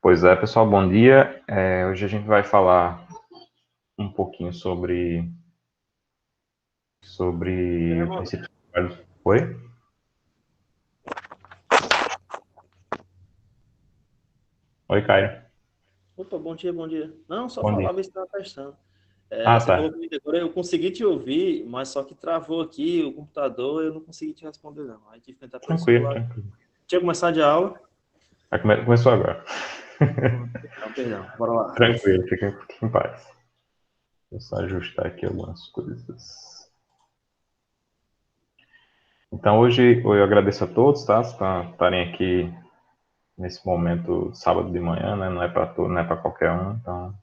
Pois é, pessoal, bom dia. Hoje a gente vai falar um pouquinho sobre princípios. Oi? Oi, Caio. Opa, bom dia, bom dia. Não, só Bom dia. falava isso que estava testando. Ah, Você falou tá. comigo agora, eu consegui te ouvir, mas só que travou aqui o computador, eu não consegui te responder, não. Aí tive que tentar pelo Tranquilo, celular. tranquilo. Tinha começado a aula? Começou agora. Perdão, bora lá. Tranquilo, fiquem em paz. Deixa eu só ajustar aqui algumas coisas. Então, hoje eu agradeço a todos, tá? Por estarem aqui nesse momento, sábado de manhã, né? Não é para todo, não é para qualquer um. Então, o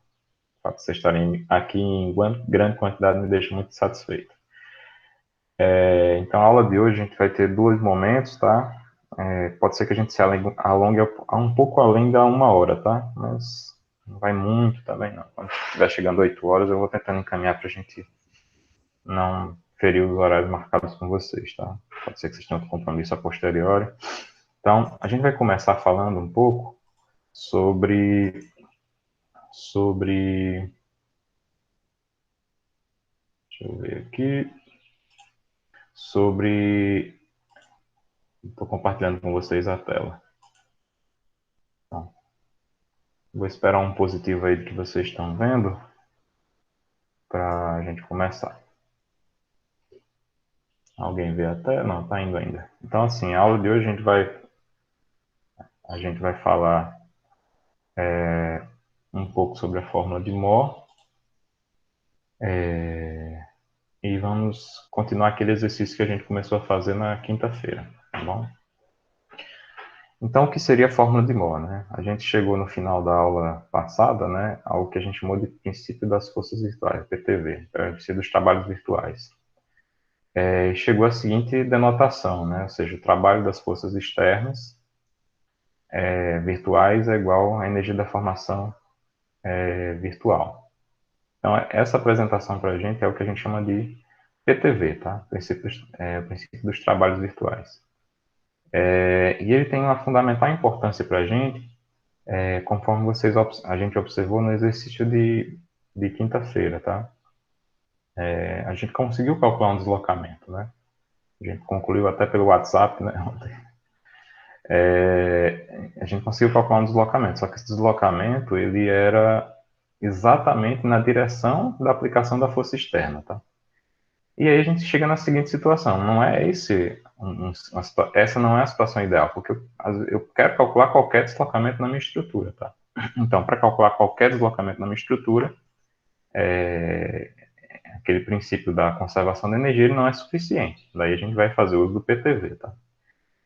fato de vocês estarem aqui em grande quantidade me deixa muito satisfeito. Então, a aula de hoje a gente vai ter dois momentos, tá? Pode ser que a gente se alongue um pouco além da 1 hora, tá? Mas não vai muito também, não. Quando estiver chegando 8 horas, eu vou tentando encaminhar para a gente não ferir os horários marcados com vocês, tá? Pode ser que vocês tenham outro compromisso a posteriori. Então, a gente vai começar falando um pouco sobre. Deixa eu ver aqui. Estou compartilhando com vocês a tela. Então, vou esperar um positivo aí do que vocês estão vendo para a gente começar. Alguém vê até? Não, está indo ainda. Então, assim, a aula de hoje a gente vai falar um pouco sobre a fórmula de Mohr e vamos continuar aquele exercício que a gente começou a fazer na quinta-feira, tá bom? Então, o que seria a fórmula de Mohr, né? A gente chegou no final da aula passada, né, ao que a gente chamou de princípio das forças virtuais, PTV, princípio dos trabalhos virtuais. Chegou a seguinte denotação, né? Ou seja, o trabalho das forças externas virtuais é igual à energia da formação virtual. Então, essa apresentação para a gente é o que a gente chama de PTV, tá? Princípio dos trabalhos virtuais. E ele tem uma fundamental importância para a gente, conforme a gente observou no exercício de quinta-feira, tá? A gente conseguiu calcular um deslocamento, né? A gente concluiu até pelo WhatsApp, né? A gente conseguiu calcular um deslocamento, só que esse deslocamento ele era exatamente na direção da aplicação da força externa, tá? E aí a gente chega na seguinte situação, não é essa não é a situação ideal, porque eu quero calcular qualquer deslocamento na minha estrutura, tá? Então, para calcular qualquer deslocamento na minha estrutura, aquele princípio da conservação da energia ele não é suficiente. Daí a gente vai fazer uso do PTV, tá?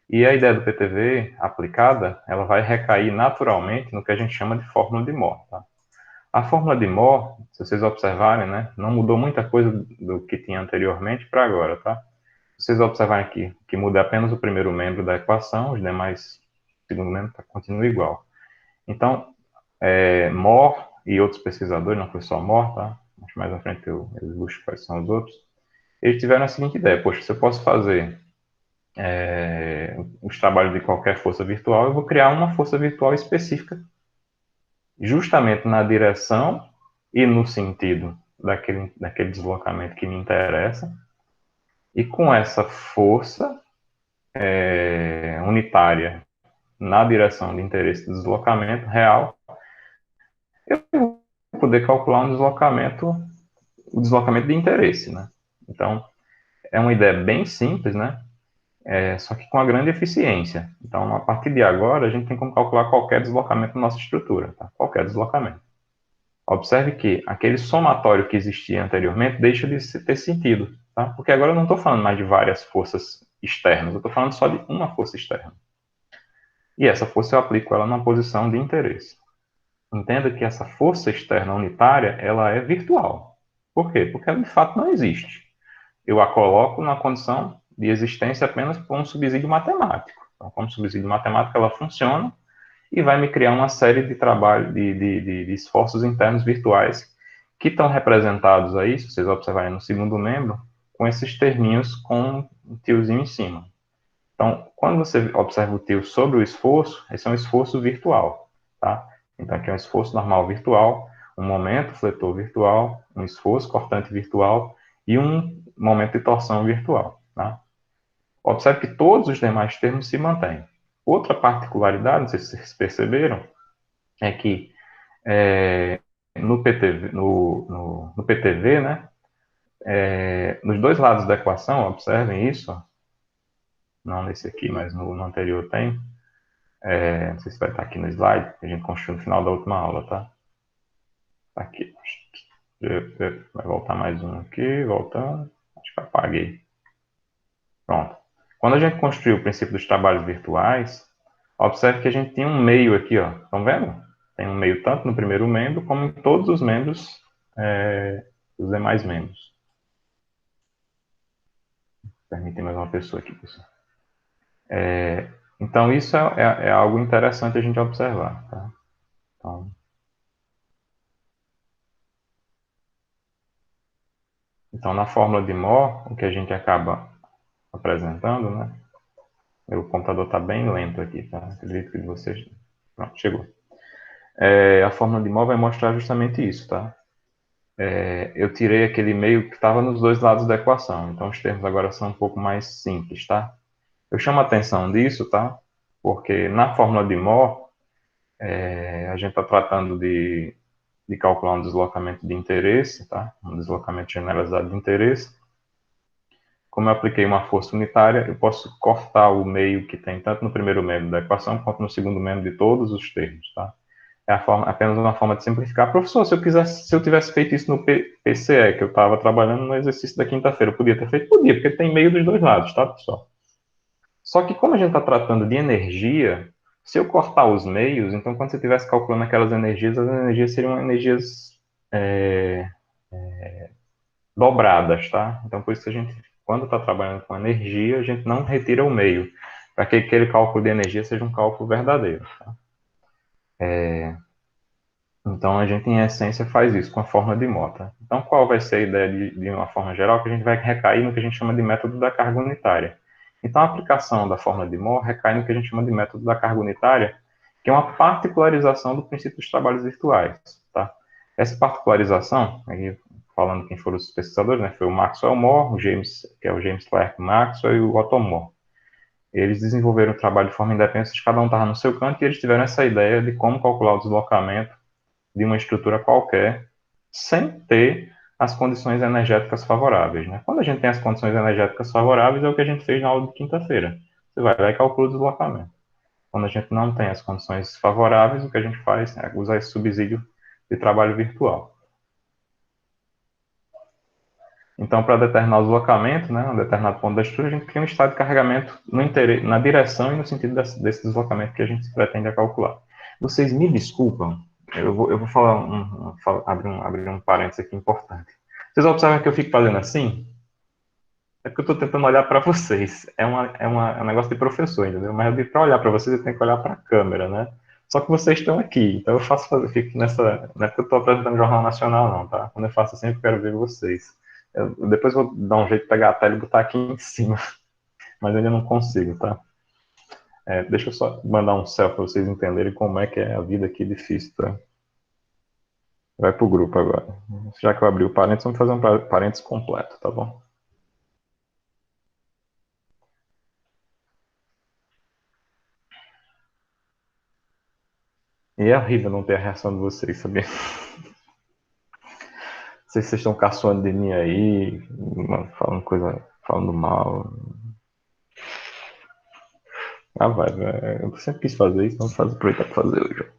E a ideia do PTV aplicada, ela vai recair naturalmente no que a gente chama de fórmula de Mohr, tá? A fórmula de Mohr, se vocês observarem, né, não mudou muita coisa do que tinha anteriormente para agora, tá? Se vocês observarem aqui, que muda apenas o primeiro membro da equação, os demais, o segundo membro continua igual. Então, Mohr e outros pesquisadores, não foi só Mohr, tá? Mas mais à frente eu ilustro quais são os outros. Eles tiveram a seguinte ideia: poxa, se eu posso fazer os trabalhos de qualquer força virtual, eu vou criar uma força virtual específica, justamente na direção e no sentido daquele deslocamento que me interessa, e com essa força unitária na direção de interesse do deslocamento real, eu vou poder calcular o deslocamento de interesse, né? Então, é uma ideia bem simples, né? Só que com uma grande eficiência. Então, a partir de agora, a gente tem como calcular qualquer deslocamento da nossa estrutura, tá? Qualquer deslocamento. Observe que aquele somatório que existia anteriormente deixa de ter sentido, tá? Porque agora eu não estou falando mais de várias forças externas, eu estou falando só de uma força externa. E essa força eu aplico ela numa posição de interesse. Entenda que essa força externa unitária, ela é virtual. Por quê? Porque ela de fato não existe. Eu a coloco na condição de existência apenas por um subsídio matemático. Então, como subsídio matemático, ela funciona e vai me criar uma série de trabalho, de esforços internos virtuais que estão representados aí, se vocês observarem no segundo membro, com esses terminhos com um tiozinho em cima. Então, quando você observa o tio sobre o esforço, esse é um esforço virtual, tá? Então, aqui é um esforço normal virtual, um momento fletor virtual, um esforço cortante virtual e um momento de torção virtual. Tá? Observe que todos os demais termos se mantêm. Outra particularidade, não sei se vocês perceberam, é que no PTV, né, nos dois lados da equação, observem isso, ó, não nesse aqui, mas no anterior tem, não sei se vai estar aqui no slide, que a gente construiu no final da última aula, tá? Tá aqui. Vai voltar mais um aqui, voltando. Acho que apaguei. Pronto. Quando a gente construiu o princípio dos trabalhos virtuais, observe que a gente tinha um meio aqui, ó. Estão vendo? Tem um meio tanto no primeiro membro, como em todos os membros, os demais membros. Permitem mais uma pessoa aqui, pessoal. Então, isso é algo interessante a gente observar, tá? Então, na fórmula de Moore, o que a gente acaba apresentando, né? Meu computador está bem lento aqui, tá? Acredito que vocês... Pronto, chegou. A fórmula de Moore vai mostrar justamente isso, tá? Eu tirei aquele meio que estava nos dois lados da equação, então os termos agora são um pouco mais simples, tá? Eu chamo a atenção disso, tá? Porque na fórmula de Moore, a gente está tratando de calcular um deslocamento de interesse, tá? Um deslocamento generalizado de interesse. Como eu apliquei uma força unitária, eu posso cortar o meio que tem tanto no primeiro membro da equação quanto no segundo membro de todos os termos, tá? Apenas uma forma de simplificar. Professor, se eu tivesse feito isso no PCE, que eu estava trabalhando no exercício da quinta-feira, eu podia ter feito? Podia, porque tem meio dos dois lados, tá, pessoal? Só que como a gente está tratando de energia, se eu cortar os meios, então quando você estivesse calculando aquelas energias, as energias seriam energias dobradas, tá? Então por isso que a gente, quando está trabalhando com energia, a gente não retira o meio, para que aquele cálculo de energia seja um cálculo verdadeiro, tá? Então, a gente, em essência, faz isso com a forma de Mota. Então, qual vai ser a ideia de uma forma geral? Que a gente vai recair no que a gente chama de método da carga unitária. Então, a aplicação da forma de Moore recai no que a gente chama de método da carga unitária, que é uma particularização do princípio dos trabalhos virtuais. Tá? Essa particularização, aí, falando quem foram os pesquisadores, né, foi o Maxwell Moore, o James, que é o James Clerk Maxwell, e o Otto Moore. Eles desenvolveram o trabalho de forma independente, cada um estava no seu canto, e eles tiveram essa ideia de como calcular o deslocamento de uma estrutura qualquer, sem ter as condições energéticas favoráveis. Né? Quando a gente tem as condições energéticas favoráveis, é o que a gente fez na aula de quinta-feira. Você vai lá e calcula o deslocamento. Quando a gente não tem as condições favoráveis, o que a gente faz é usar esse subsídio de trabalho virtual. Então, para determinar o deslocamento, né, um determinado ponto da estrutura, a gente cria um estado de carregamento na direção e no sentido desse deslocamento que a gente pretende calcular. Vocês me desculpam, eu vou falar abrir um parênteses aqui importante. Vocês observam que eu fico fazendo assim? É porque eu estou tentando olhar para vocês. É um negócio de professor, entendeu? Mas para olhar para vocês, eu tenho que olhar para a câmera, né? Só que vocês estão aqui, então eu fico nessa. Não é porque eu estou apresentando o Jornal Nacional, não, tá? Quando eu faço assim, eu quero ver vocês. Depois eu vou dar um jeito de pegar a tela e botar aqui em cima, mas eu ainda não consigo, tá? Deixa eu só mandar um selfie para vocês entenderem como é que é a vida aqui difícil, tá? Vai pro grupo agora. Já que eu abri o parênteses, vamos fazer um parênteses completo, tá bom? E é horrível não ter a reação de vocês, sabia? Não sei se vocês estão caçoando de mim aí, falando mal. Vai. Eu sempre quis fazer isso, então vou aproveitar para fazer hoje.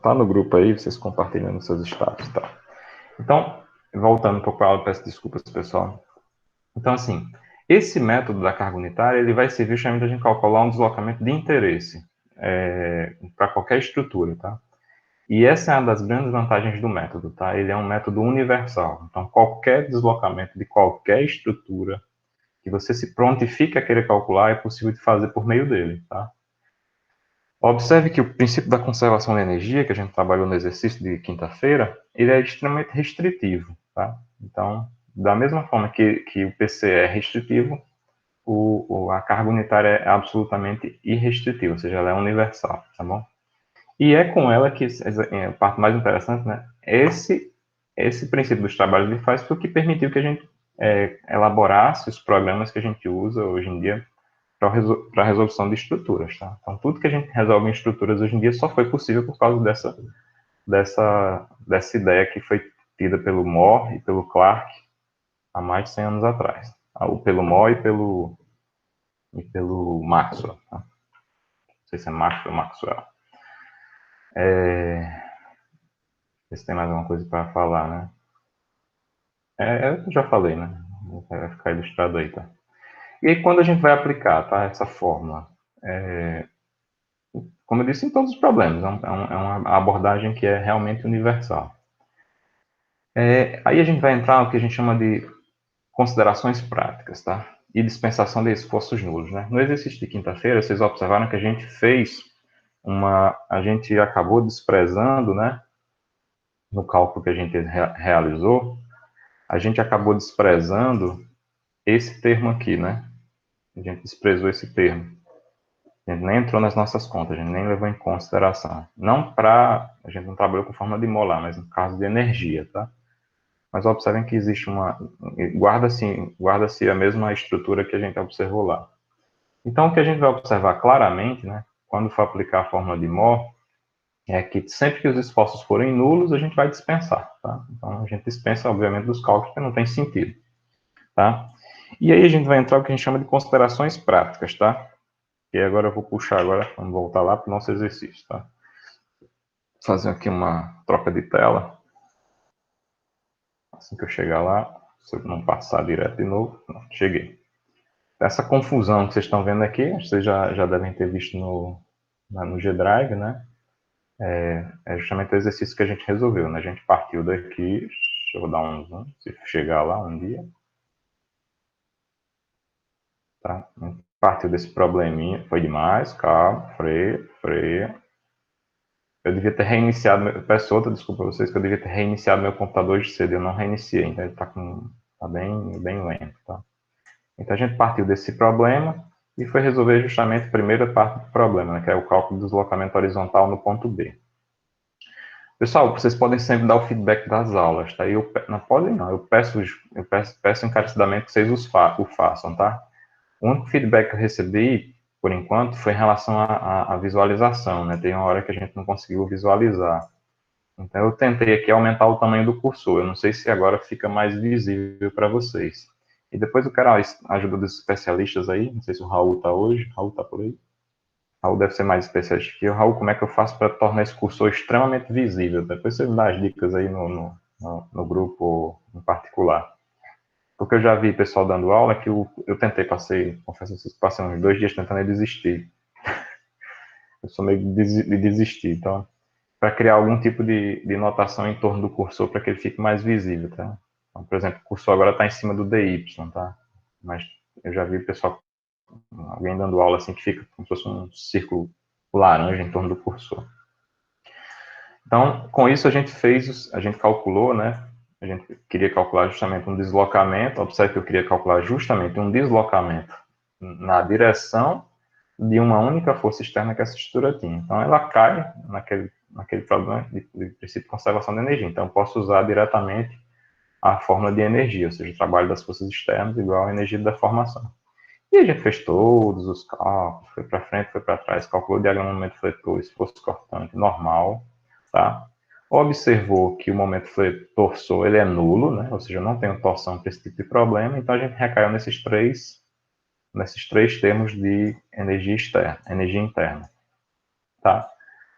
Tá no grupo aí, vocês compartilhando seus status e tal. Então, voltando um pouco para a aula, peço desculpas, pessoal. Então, assim, esse método da carga unitária, ele vai servir justamente a gente calcular um deslocamento de interesse para qualquer estrutura, tá? E essa é uma das grandes vantagens do método, tá? Ele é um método universal. Então, qualquer deslocamento de qualquer estrutura que você se prontifique a querer calcular, é possível de fazer por meio dele, tá? Observe que o princípio da conservação de energia, que a gente trabalhou no exercício de quinta-feira, ele é extremamente restritivo, tá? Então, da mesma forma que o PC é restritivo, a carga unitária é absolutamente irrestritiva, ou seja, ela é universal, tá bom? E é com ela que a parte mais interessante, né? Esse princípio dos trabalhos de faz foi o que permitiu que a gente elaborasse os programas que a gente usa hoje em dia para a resolução de estruturas, tá? Então, tudo que a gente resolve em estruturas hoje em dia só foi possível por causa dessa ideia que foi tida pelo Moore e pelo Clark há mais de 100 anos atrás. Pelo Moore e pelo Maxwell. Tá? Não sei se é Maxwell ou Maxwell. Se tem mais alguma coisa para falar, né? Eu já falei, né? Vai ficar ilustrado aí, tá? E aí, quando a gente vai aplicar, tá? Essa fórmula, como eu disse, em todos os problemas, é uma abordagem que é realmente universal. Aí a gente vai entrar no que a gente chama de considerações práticas, tá? E dispensação de esforços nulos, né? No exercício de quinta-feira, vocês observaram que a gente fez a gente acabou desprezando, né? No cálculo que a gente realizou, a gente acabou desprezando esse termo aqui, né? A gente desprezou esse termo. A gente nem entrou nas nossas contas, a gente nem levou em consideração. A gente não trabalhou com forma de molar, mas no caso de energia, tá? Mas observem que existe guarda-se a mesma estrutura que a gente observou lá. Então, o que a gente vai observar claramente, né, quando for aplicar a fórmula de Moore, é que sempre que os esforços forem nulos, a gente vai dispensar, tá? Então, a gente dispensa, obviamente, dos cálculos que não tem sentido, tá? E aí a gente vai entrar no que a gente chama de considerações práticas, tá? E agora eu vou puxar vamos voltar lá para o nosso exercício, tá? Fazer aqui uma troca de tela. Assim que eu chegar lá, se eu não passar direto de novo, não, cheguei. Essa confusão que vocês estão vendo aqui, vocês já devem ter visto no G-Drive, né? É justamente o exercício que a gente resolveu, né? A gente partiu daqui, deixa eu dar um zoom, se chegar lá um dia. Tá? Partiu desse probleminha, foi demais, calma, freia. Eu devia ter reiniciado, peço outra desculpa a vocês, que eu devia ter reiniciado meu computador de cedo, eu não reiniciei, então ele tá bem lento, tá? Então a gente partiu desse problema e foi resolver justamente a primeira parte do problema, né, que é o cálculo do deslocamento horizontal no ponto B. Pessoal, vocês podem sempre dar o feedback das aulas, tá? Não podem não, eu peço encarecidamente que vocês o façam, tá? O único feedback que eu recebi, por enquanto, foi em relação à visualização, né? Tem uma hora que a gente não conseguiu visualizar. Então, eu tentei aqui aumentar o tamanho do cursor. Eu não sei se agora fica mais visível para vocês. E depois eu quero a ajuda dos especialistas aí. Não sei se o Raul está hoje. Raul está por aí? Raul deve ser mais especialista que eu. Raul, como é que eu faço para tornar esse cursor extremamente visível? Depois você me dá as dicas aí no grupo em particular. Porque eu já vi pessoal dando aula que eu tentei, confesso que passei uns 2 dias tentando desistir. Eu sou meio de desistir, então, para criar algum tipo de notação em torno do cursor para que ele fique mais visível, tá? Então, por exemplo, o cursor agora está em cima do DY, tá? Mas eu já vi pessoal, alguém dando aula assim que fica como se fosse um círculo laranja em torno do cursor. Então, com isso a gente calculou, né? A gente queria calcular justamente um deslocamento. Observe que eu queria calcular justamente um deslocamento na direção de uma única força externa que essa estrutura tinha. Então, ela cai naquele problema de princípio de conservação de energia. Então, eu posso usar diretamente a fórmula de energia, ou seja, o trabalho das forças externas igual à energia da formação. E a gente fez todos os cálculos, foi para frente, foi para trás, calculou o diagrama do momento fletor, esforço cortante normal, tá? Observou que o momento torsor ele é nulo, né? Ou seja, não tem torção para esse tipo de problema, então a gente recaiu nesses três termos de energia externa, energia interna, tá?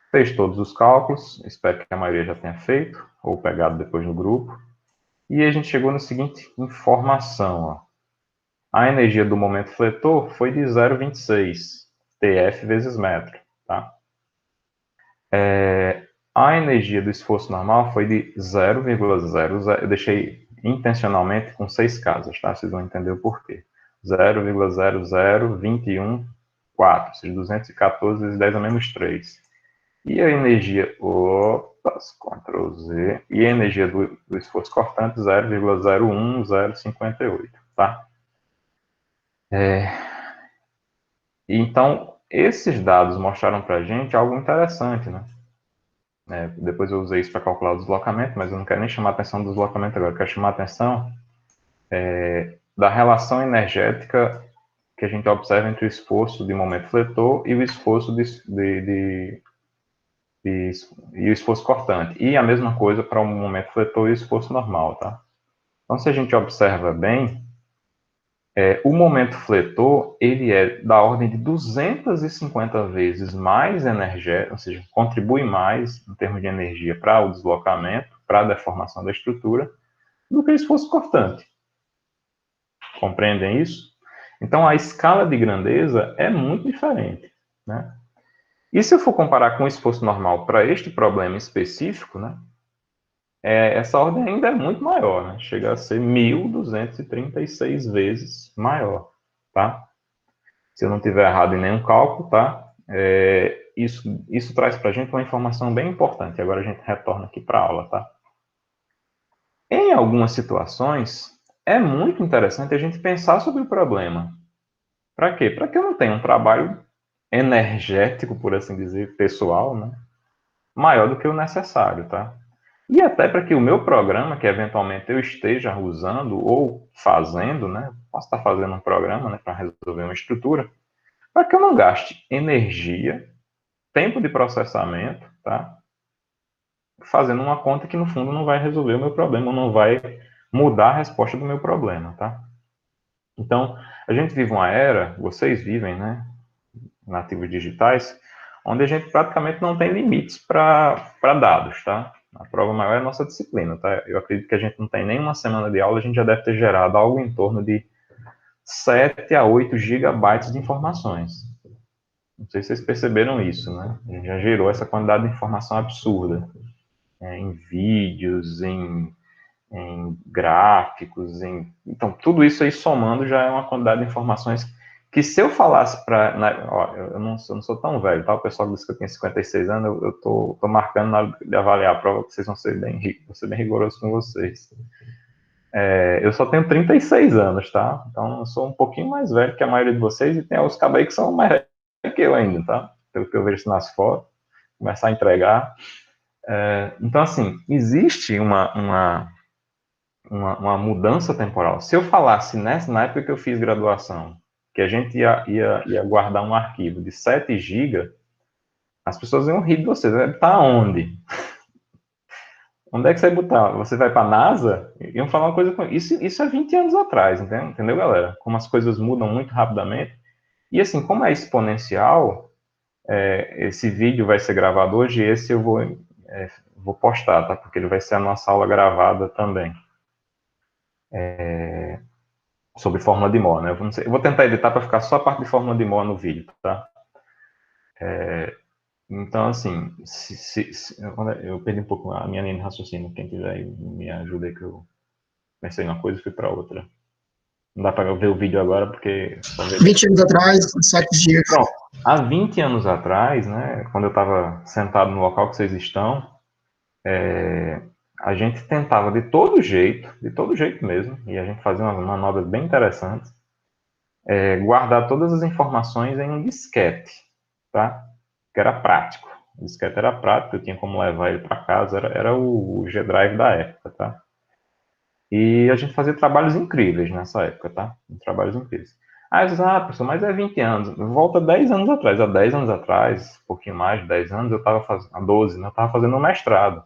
Fez todos os cálculos, espero que a maioria já tenha feito, ou pegado depois no grupo, e a gente chegou na seguinte informação, ó. A energia do momento fletor foi de 0,26 TF vezes metro, tá? A energia do esforço normal foi de 0,00, eu deixei intencionalmente com 6 casas, tá? Vocês vão entender o porquê. 0,00214, ou seja, 214 vezes 10 a menos 3. E a energia, Ctrl Z, e a energia do esforço cortante, 0,01058, tá? Então, esses dados mostraram para a gente algo interessante, né? Depois eu usei isso para calcular o deslocamento, mas eu não quero nem chamar a atenção do deslocamento agora, eu quero chamar a atenção da relação energética que a gente observa entre o esforço de momento fletor e o esforço de, e o esforço cortante. E a mesma coisa para o momento fletor e o esforço normal, tá? Então, se a gente observa bem, o momento fletor, ele é da ordem de 250 vezes mais energético, ou seja, contribui mais em termos de energia para o deslocamento, para a deformação da estrutura, do que o esforço cortante. Compreendem isso? Então, a escala de grandeza é muito diferente, né? E se eu for comparar com o esforço normal para este problema específico, né, essa ordem ainda é muito maior, né? Chega a ser 1.236 vezes maior, tá? Se eu não tiver errado em nenhum cálculo, tá? Isso traz para a gente uma informação bem importante. Agora a gente retorna aqui para a aula, tá? Em algumas situações, é muito interessante a gente pensar sobre o problema. Para quê? Para que eu não tenha um trabalho energético, por assim dizer, pessoal, né? Maior do que o necessário, tá? E até para que o meu programa, que eventualmente eu esteja usando ou fazendo, né? Posso estar fazendo um programa, né, para resolver uma estrutura, para que eu não gaste energia, tempo de processamento, tá? Fazendo uma conta que no fundo não vai resolver o meu problema, não vai mudar a resposta do meu problema, tá? Então, a gente vive uma era, vocês vivem, né, nativos digitais, onde a gente praticamente não tem limites para dados, tá? A prova maior é a nossa disciplina, tá? Eu acredito que a gente não tem nenhuma semana de aula, a gente já deve ter gerado algo em torno de 7 a 8 gigabytes de informações. Não sei se vocês perceberam isso, né? A gente já gerou essa quantidade de informação absurda, em vídeos, em gráficos, então tudo isso aí somando já é uma quantidade de informações que se eu falasse para, eu não sou tão velho, tá? O pessoal disse que eu tinha 56 anos, eu tô marcando na hora de avaliar a prova que vocês vão ser bem ricos, vou ser bem rigoroso com vocês. Eu só tenho 36 anos, tá? Então eu sou um pouquinho mais velho que a maioria de vocês e tem os cabos aí que são mais velhos que eu ainda, tá? Pelo que eu vejo nas fotos, começar a entregar. Então, assim, existe uma mudança temporal. Se eu falasse na época que eu fiz graduação, que a gente ia guardar um arquivo de 7 GB, as pessoas iam rir de você. Vai botar onde? Onde é que você vai botar? Você vai para a NASA? Iam falar uma coisa com isso é 20 anos atrás, entendeu, galera? Como as coisas mudam muito rapidamente. E assim, como é exponencial, esse vídeo vai ser gravado hoje e esse eu vou postar, tá? Porque ele vai ser a nossa aula gravada também. Sobre fórmula de Moore, né? Eu vou tentar editar para ficar só a parte de fórmula de Moore no vídeo, tá? Então, assim, eu perdi um pouco a minha linha de raciocínio. Quem quiser me ajuda aí que eu pensei em uma coisa e fui para outra. Não dá para ver o vídeo agora porque só ver 20 anos atrás, 7 dias. Pronto. Há 20 anos atrás, né, quando eu estava sentado no local que vocês estão, a gente tentava de todo jeito mesmo, e a gente fazia uma manobra bem interessante, guardar todas as informações em um disquete, tá? Que era prático. O disquete era prático, eu tinha como levar ele para casa, era o G-Drive da época, tá? E a gente fazia trabalhos incríveis nessa época, tá? Trabalhos incríveis. Ah, eu disse, professor, mas é 20 anos. Volta 10 anos atrás. Há 10 anos atrás, um pouquinho mais de 10 anos, eu estava fazendo, há 12, né? Eu estava fazendo um mestrado.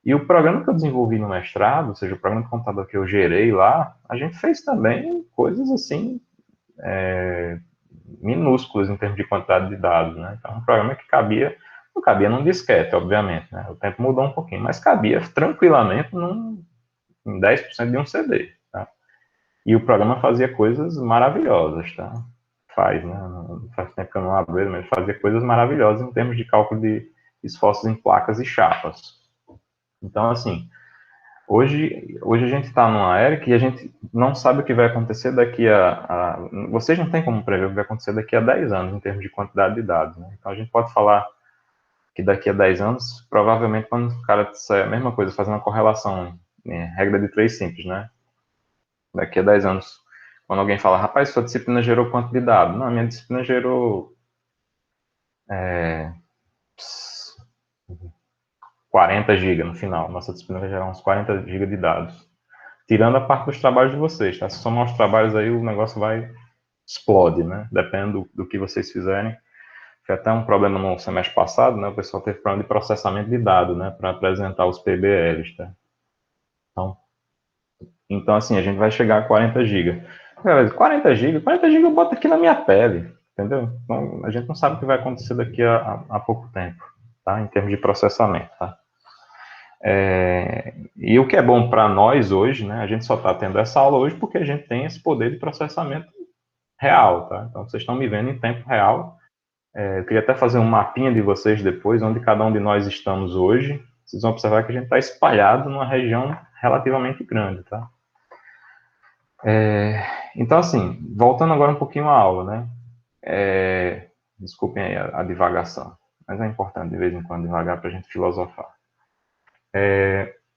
E o programa que eu desenvolvi no mestrado, ou seja, o programa de computador que eu gerei lá, a gente fez também coisas assim, minúsculas em termos de quantidade de dados, né? Então, um programa que não cabia num disquete, obviamente, né? O tempo mudou um pouquinho, mas cabia tranquilamente em 10% de um CD, tá? E o programa fazia coisas maravilhosas, tá? Faz, né? Faz tempo que eu não abro ele, mas fazia coisas maravilhosas em termos de cálculo de esforços em placas e chapas. Então, assim, hoje a gente está numa era que a gente não sabe o que vai acontecer Vocês não têm como prever o que vai acontecer daqui a 10 anos, em termos de quantidade de dados, né? Então, a gente pode falar que daqui a 10 anos, provavelmente, quando o cara disser a mesma coisa, fazer uma correlação, regra de 3 simples, né? Daqui a 10 anos, Quando alguém fala, rapaz, sua disciplina gerou quanto de dado? Não, a minha disciplina gerou 40 GB no final. Nossa disciplina vai gerar uns 40 GB de dados. Tirando a parte dos trabalhos de vocês, tá? Se somar os trabalhos aí, o negócio vai explode, né? Depende do que vocês fizerem. Foi até um problema no semestre passado, né? O pessoal teve problema de processamento de dados, né? Para apresentar os PBLs, tá? Então, assim, a gente vai chegar a 40 GB. 40 GB eu boto aqui na minha pele, entendeu? Então, a gente não sabe o que vai acontecer daqui a pouco tempo, tá? Em termos de processamento, tá? E o que é bom para nós hoje, né? A gente só está tendo essa aula hoje porque a gente tem esse poder de processamento real, tá? Então, vocês estão me vendo em tempo real. Eu queria até fazer um mapinha de vocês depois, onde cada um de nós estamos hoje. Vocês vão observar que a gente está espalhado numa região relativamente grande, tá? Então, assim, voltando agora um pouquinho à aula, né? Desculpem aí a divagação, mas é importante de vez em quando divagar para a gente filosofar.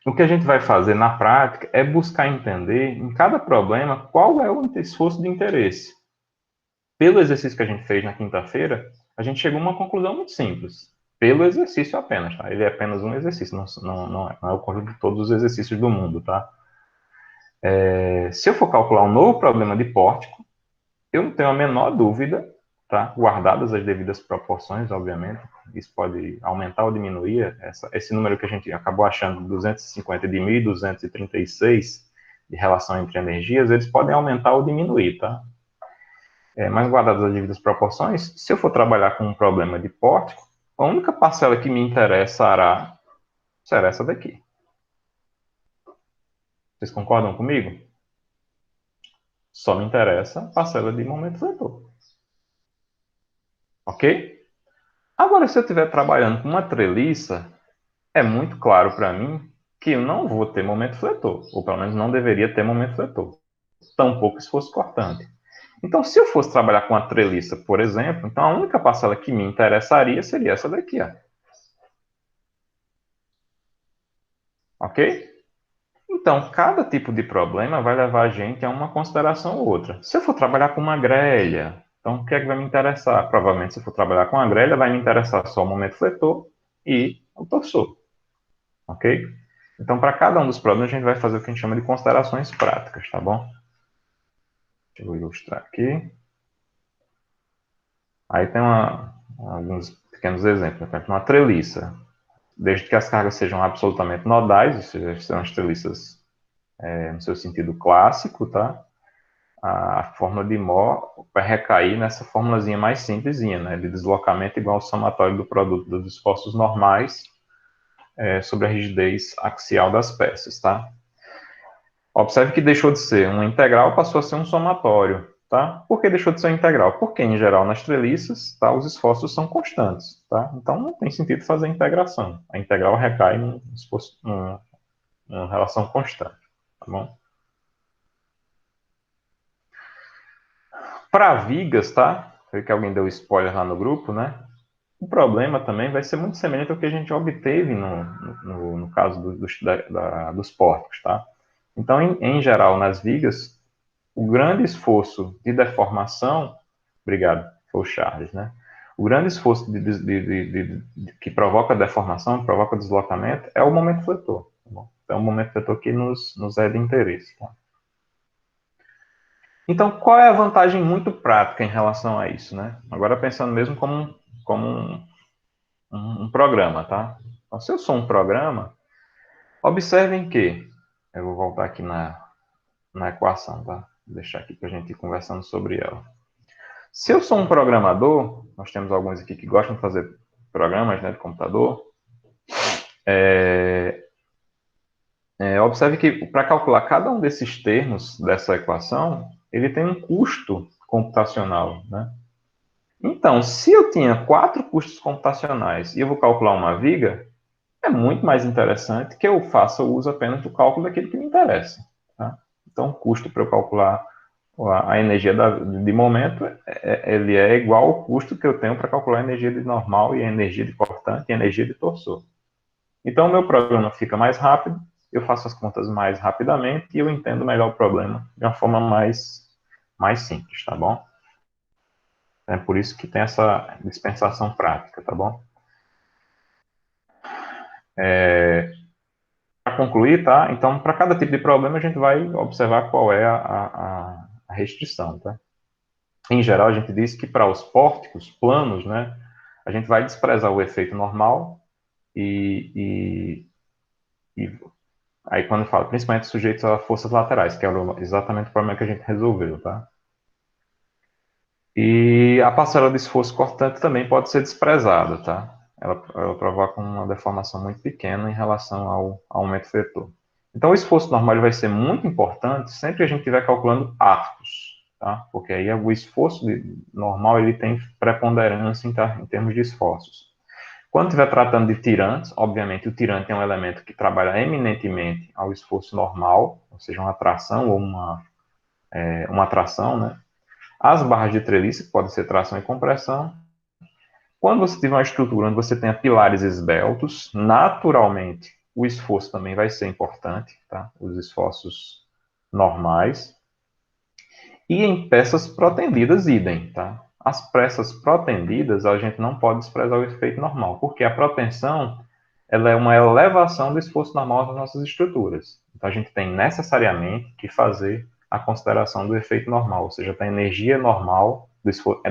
O que a gente vai fazer na prática é buscar entender em cada problema qual é o esforço de interesse. Pelo exercício que a gente fez na quinta-feira, a gente chegou a uma conclusão muito simples. Pelo exercício apenas, tá? Ele é apenas um exercício, não é o conjunto de todos os exercícios do mundo, tá? Se eu for calcular um novo problema de pórtico, eu não tenho a menor dúvida, tá? Guardadas as devidas proporções, obviamente, isso pode aumentar ou diminuir, esse número que a gente acabou achando, 250 de 1.236, de relação entre energias, eles podem aumentar ou diminuir, tá? Mas guardadas as devidas proporções, se eu for trabalhar com um problema de pórtico, a única parcela que me interessará será essa daqui. Vocês concordam comigo? Só me interessa a parcela de momento fletor. Ok? Agora, se eu estiver trabalhando com uma treliça, é muito claro para mim que eu não vou ter momento fletor, ou pelo menos não deveria ter momento fletor. Tampouco esforço cortante. Então, se eu fosse trabalhar com a treliça, por exemplo, então a única parcela que me interessaria seria essa daqui, ó. Ok? Então, cada tipo de problema vai levar a gente a uma consideração ou outra. Se eu for trabalhar com uma grelha, então o que é que vai me interessar? Provavelmente, se eu for trabalhar com uma grelha, vai me interessar só o momento fletor e o torsor. Ok? Então, para cada um dos problemas, a gente vai fazer o que a gente chama de considerações práticas, tá bom? Deixa eu ilustrar aqui. Aí tem alguns pequenos exemplos. Por exemplo, uma treliça. Desde que as cargas sejam absolutamente nodais, ou seja, são as treliças no seu sentido clássico, tá? A fórmula de Mohr vai recair nessa formulazinha mais simplesinha, né? De deslocamento igual ao somatório do produto dos esforços normais sobre a rigidez axial das peças, tá? Observe que deixou de ser uma integral, passou a ser um somatório, tá? Por que deixou de ser uma integral? Porque, em geral, nas treliças, tá, os esforços são constantes, tá? Então, não tem sentido fazer a integração. A integral recai numa relação constante, tá bom? Para vigas, tá? Foi que alguém deu spoiler lá no grupo, né? O problema também vai ser muito semelhante ao que a gente obteve no caso dos pórticos, tá? Então, em geral, nas vigas, o grande esforço de deformação, obrigado, foi o Charles, né? O grande esforço que provoca deformação, provoca deslocamento, é o momento fletor. Tá bom? É o momento fletor que nos é de interesse. Tá? Então, qual é a vantagem muito prática em relação a isso, né? Agora pensando mesmo como um programa, tá? Então, se eu sou um programa, observem que, eu vou voltar aqui na equação, tá? Vou deixar aqui para a gente ir conversando sobre ela. Se eu sou um programador, nós temos alguns aqui que gostam de fazer programas, né, de computador, observe que para calcular cada um desses termos dessa equação, ele tem um custo computacional, né? Então, se eu tinha 4 custos computacionais e eu vou calcular uma viga, é muito mais interessante que eu faça o uso apenas do cálculo daquilo que me interessa. Tá? Então, o custo para eu calcular a energia de momento, ele é igual ao custo que eu tenho para calcular a energia de normal e a energia de cortante e a energia de torsor. Então, o meu programa fica mais rápido, eu faço as contas mais rapidamente e eu entendo melhor o problema de uma forma mais mais simples, tá bom? É por isso que tem essa dispensação prática, tá bom? Para concluir, tá? Então, para cada tipo de problema, a gente vai observar qual é a restrição, tá? Em geral, a gente diz que para os pórticos planos, né, a gente vai desprezar o efeito normal e aí quando eu falo, principalmente sujeitos a forças laterais, que é exatamente o problema que a gente resolveu, tá? E a parcela de esforço cortante também pode ser desprezada, tá? Ela provoca uma deformação muito pequena em relação ao aumento vetor. Então, o esforço normal ele vai ser muito importante sempre que a gente estiver calculando arcos, tá? Porque aí o esforço normal ele tem preponderância em termos de esforços. Quando estiver tratando de tirantes, obviamente o tirante é um elemento que trabalha eminentemente ao esforço normal, ou seja, uma tração ou uma tração, né? As barras de treliça, que podem ser tração e compressão. Quando você tiver uma estrutura onde você tenha pilares esbeltos, naturalmente o esforço também vai ser importante, tá? Os esforços normais. E em peças protendidas, idem, tá? As peças protendidas, a gente não pode desprezar o efeito normal, porque a protensão, ela é uma elevação do esforço normal das nossas estruturas. Então, a gente tem necessariamente que fazer a consideração do efeito normal, ou seja, da energia normal,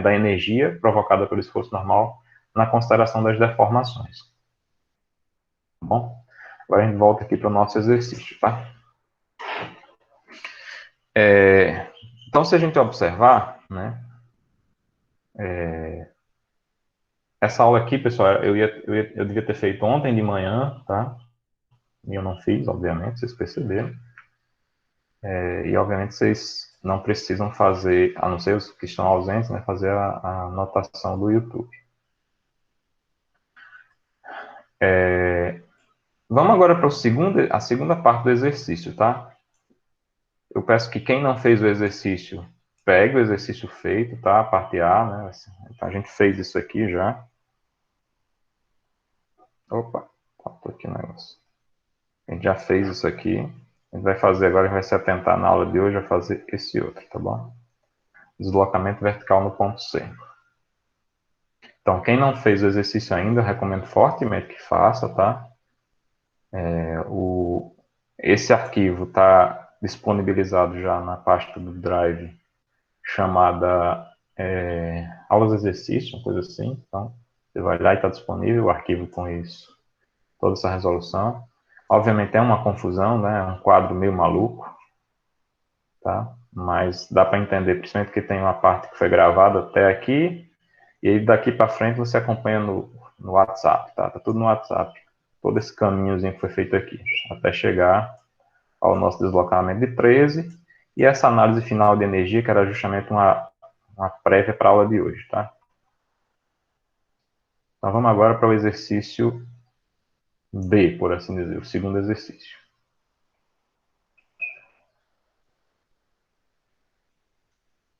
da energia provocada pelo esforço normal, na consideração das deformações. Tá bom? Agora a gente volta aqui para o nosso exercício, tá? Então, se a gente observar, né, essa aula aqui, pessoal, eu devia ter feito ontem de manhã, tá? E eu não fiz, obviamente, vocês perceberam. E, obviamente, vocês não precisam fazer, a não ser os que estão ausentes, né, fazer a anotação do YouTube. Vamos agora para a segunda parte do exercício, tá? Eu peço que quem não fez o exercício, pegue o exercício feito, tá? A parte A, né? Então, a gente fez isso aqui já. Opa, faltou aqui o negócio. A gente já fez isso aqui. A gente vai fazer agora, a gente vai se atentar na aula de hoje a fazer esse outro, tá bom? Deslocamento vertical no ponto C. Então, quem não fez o exercício ainda, eu recomendo fortemente que faça, tá? Esse arquivo está disponibilizado já na pasta do Drive chamada aulas de exercício, uma coisa assim. Então, você vai lá e está disponível o arquivo com isso, toda essa resolução. Obviamente é uma confusão, né? É um quadro meio maluco, tá? Mas dá para entender, principalmente que tem uma parte que foi gravada até aqui, e aí daqui para frente você acompanha no WhatsApp, tá? Tá tudo no WhatsApp. Todo esse caminhozinho que foi feito aqui, até chegar ao nosso deslocamento de 13, e essa análise final de energia, que era justamente uma prévia para a aula de hoje, tá? Então vamos agora para o exercício B, por assim dizer, o segundo exercício.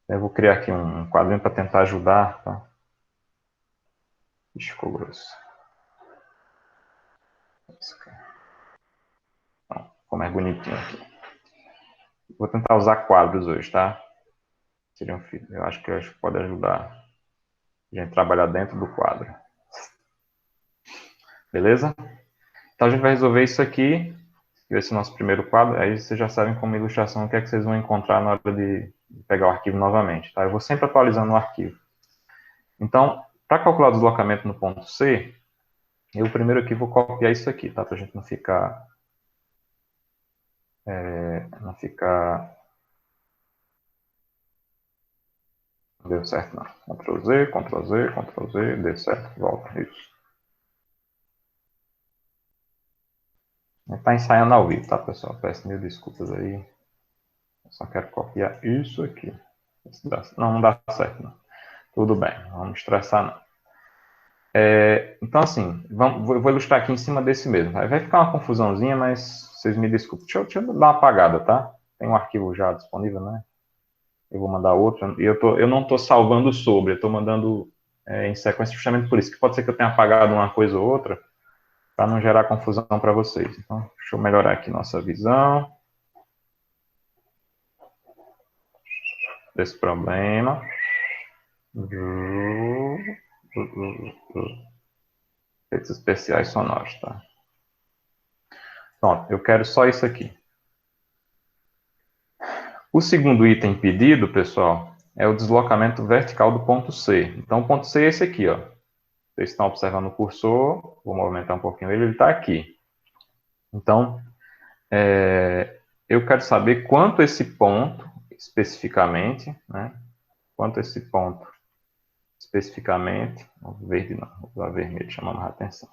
Eu vou criar aqui um quadrinho para tentar ajudar, tá? Ixi, ficou grosso. Então, ficou mais bonitinho aqui. Vou tentar usar quadros hoje, tá? Eu acho que pode ajudar a gente trabalhar dentro do quadro. Beleza? Então a gente vai resolver isso aqui. Esse é o nosso primeiro quadro. Aí vocês já sabem como ilustração o que é que vocês vão encontrar na hora de pegar o arquivo novamente, tá? Eu vou sempre atualizando o arquivo. Então, para calcular o deslocamento no ponto C, eu primeiro aqui vou copiar isso aqui, tá? Para a gente não ficar... não deu certo, não. Ctrl Z, Ctrl Z, Ctrl Z, deu certo, volta, isso. Está ensaiando ao vivo, tá, pessoal? Peço mil desculpas aí. Eu só quero copiar isso aqui. Não dá certo, não. Tudo bem, não vamos estressar, não. Então, assim, vou ilustrar aqui em cima desse mesmo. Vai ficar uma confusãozinha, mas vocês me desculpem. Deixa eu dar uma apagada, tá? Tem um arquivo já disponível, né? Eu vou mandar outro. E eu não estou salvando sobre, eu estou mandando em sequência justamente por isso, que pode ser que eu tenha apagado uma coisa ou outra, para não gerar confusão para vocês. Então, deixa eu melhorar aqui nossa visão. desse problema. Efeitos especiais sonoros, tá? Pronto, eu quero só isso aqui. O segundo item pedido, pessoal, é o deslocamento vertical do ponto C. Então, o ponto C é esse aqui, ó. Vocês estão observando o cursor, vou movimentar um pouquinho ele está aqui. Então, eu quero saber quanto esse ponto, especificamente, né? Quanto esse ponto, especificamente, verde não, vou usar vermelho, chamando a atenção.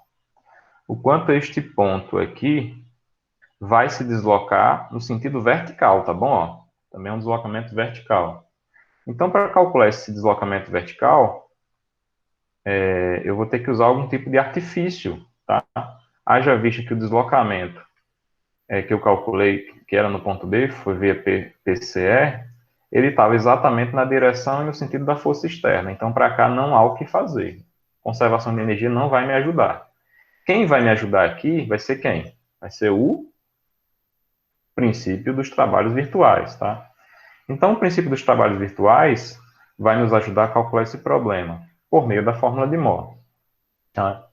O quanto este ponto aqui vai se deslocar no sentido vertical, tá bom? Ó, também é um deslocamento vertical. Então, para calcular esse deslocamento vertical, eu vou ter que usar algum tipo de artifício, tá? Haja vista que o deslocamento que eu calculei, que era no ponto B, foi via PCE, ele estava exatamente na direção e no sentido da força externa. Então, para cá não há o que fazer. Conservação de energia não vai me ajudar. Quem vai me ajudar aqui vai ser quem? Vai ser o princípio dos trabalhos virtuais, tá? Então, o princípio dos trabalhos virtuais vai nos ajudar a calcular esse problema por meio da fórmula de Mohr. Tá?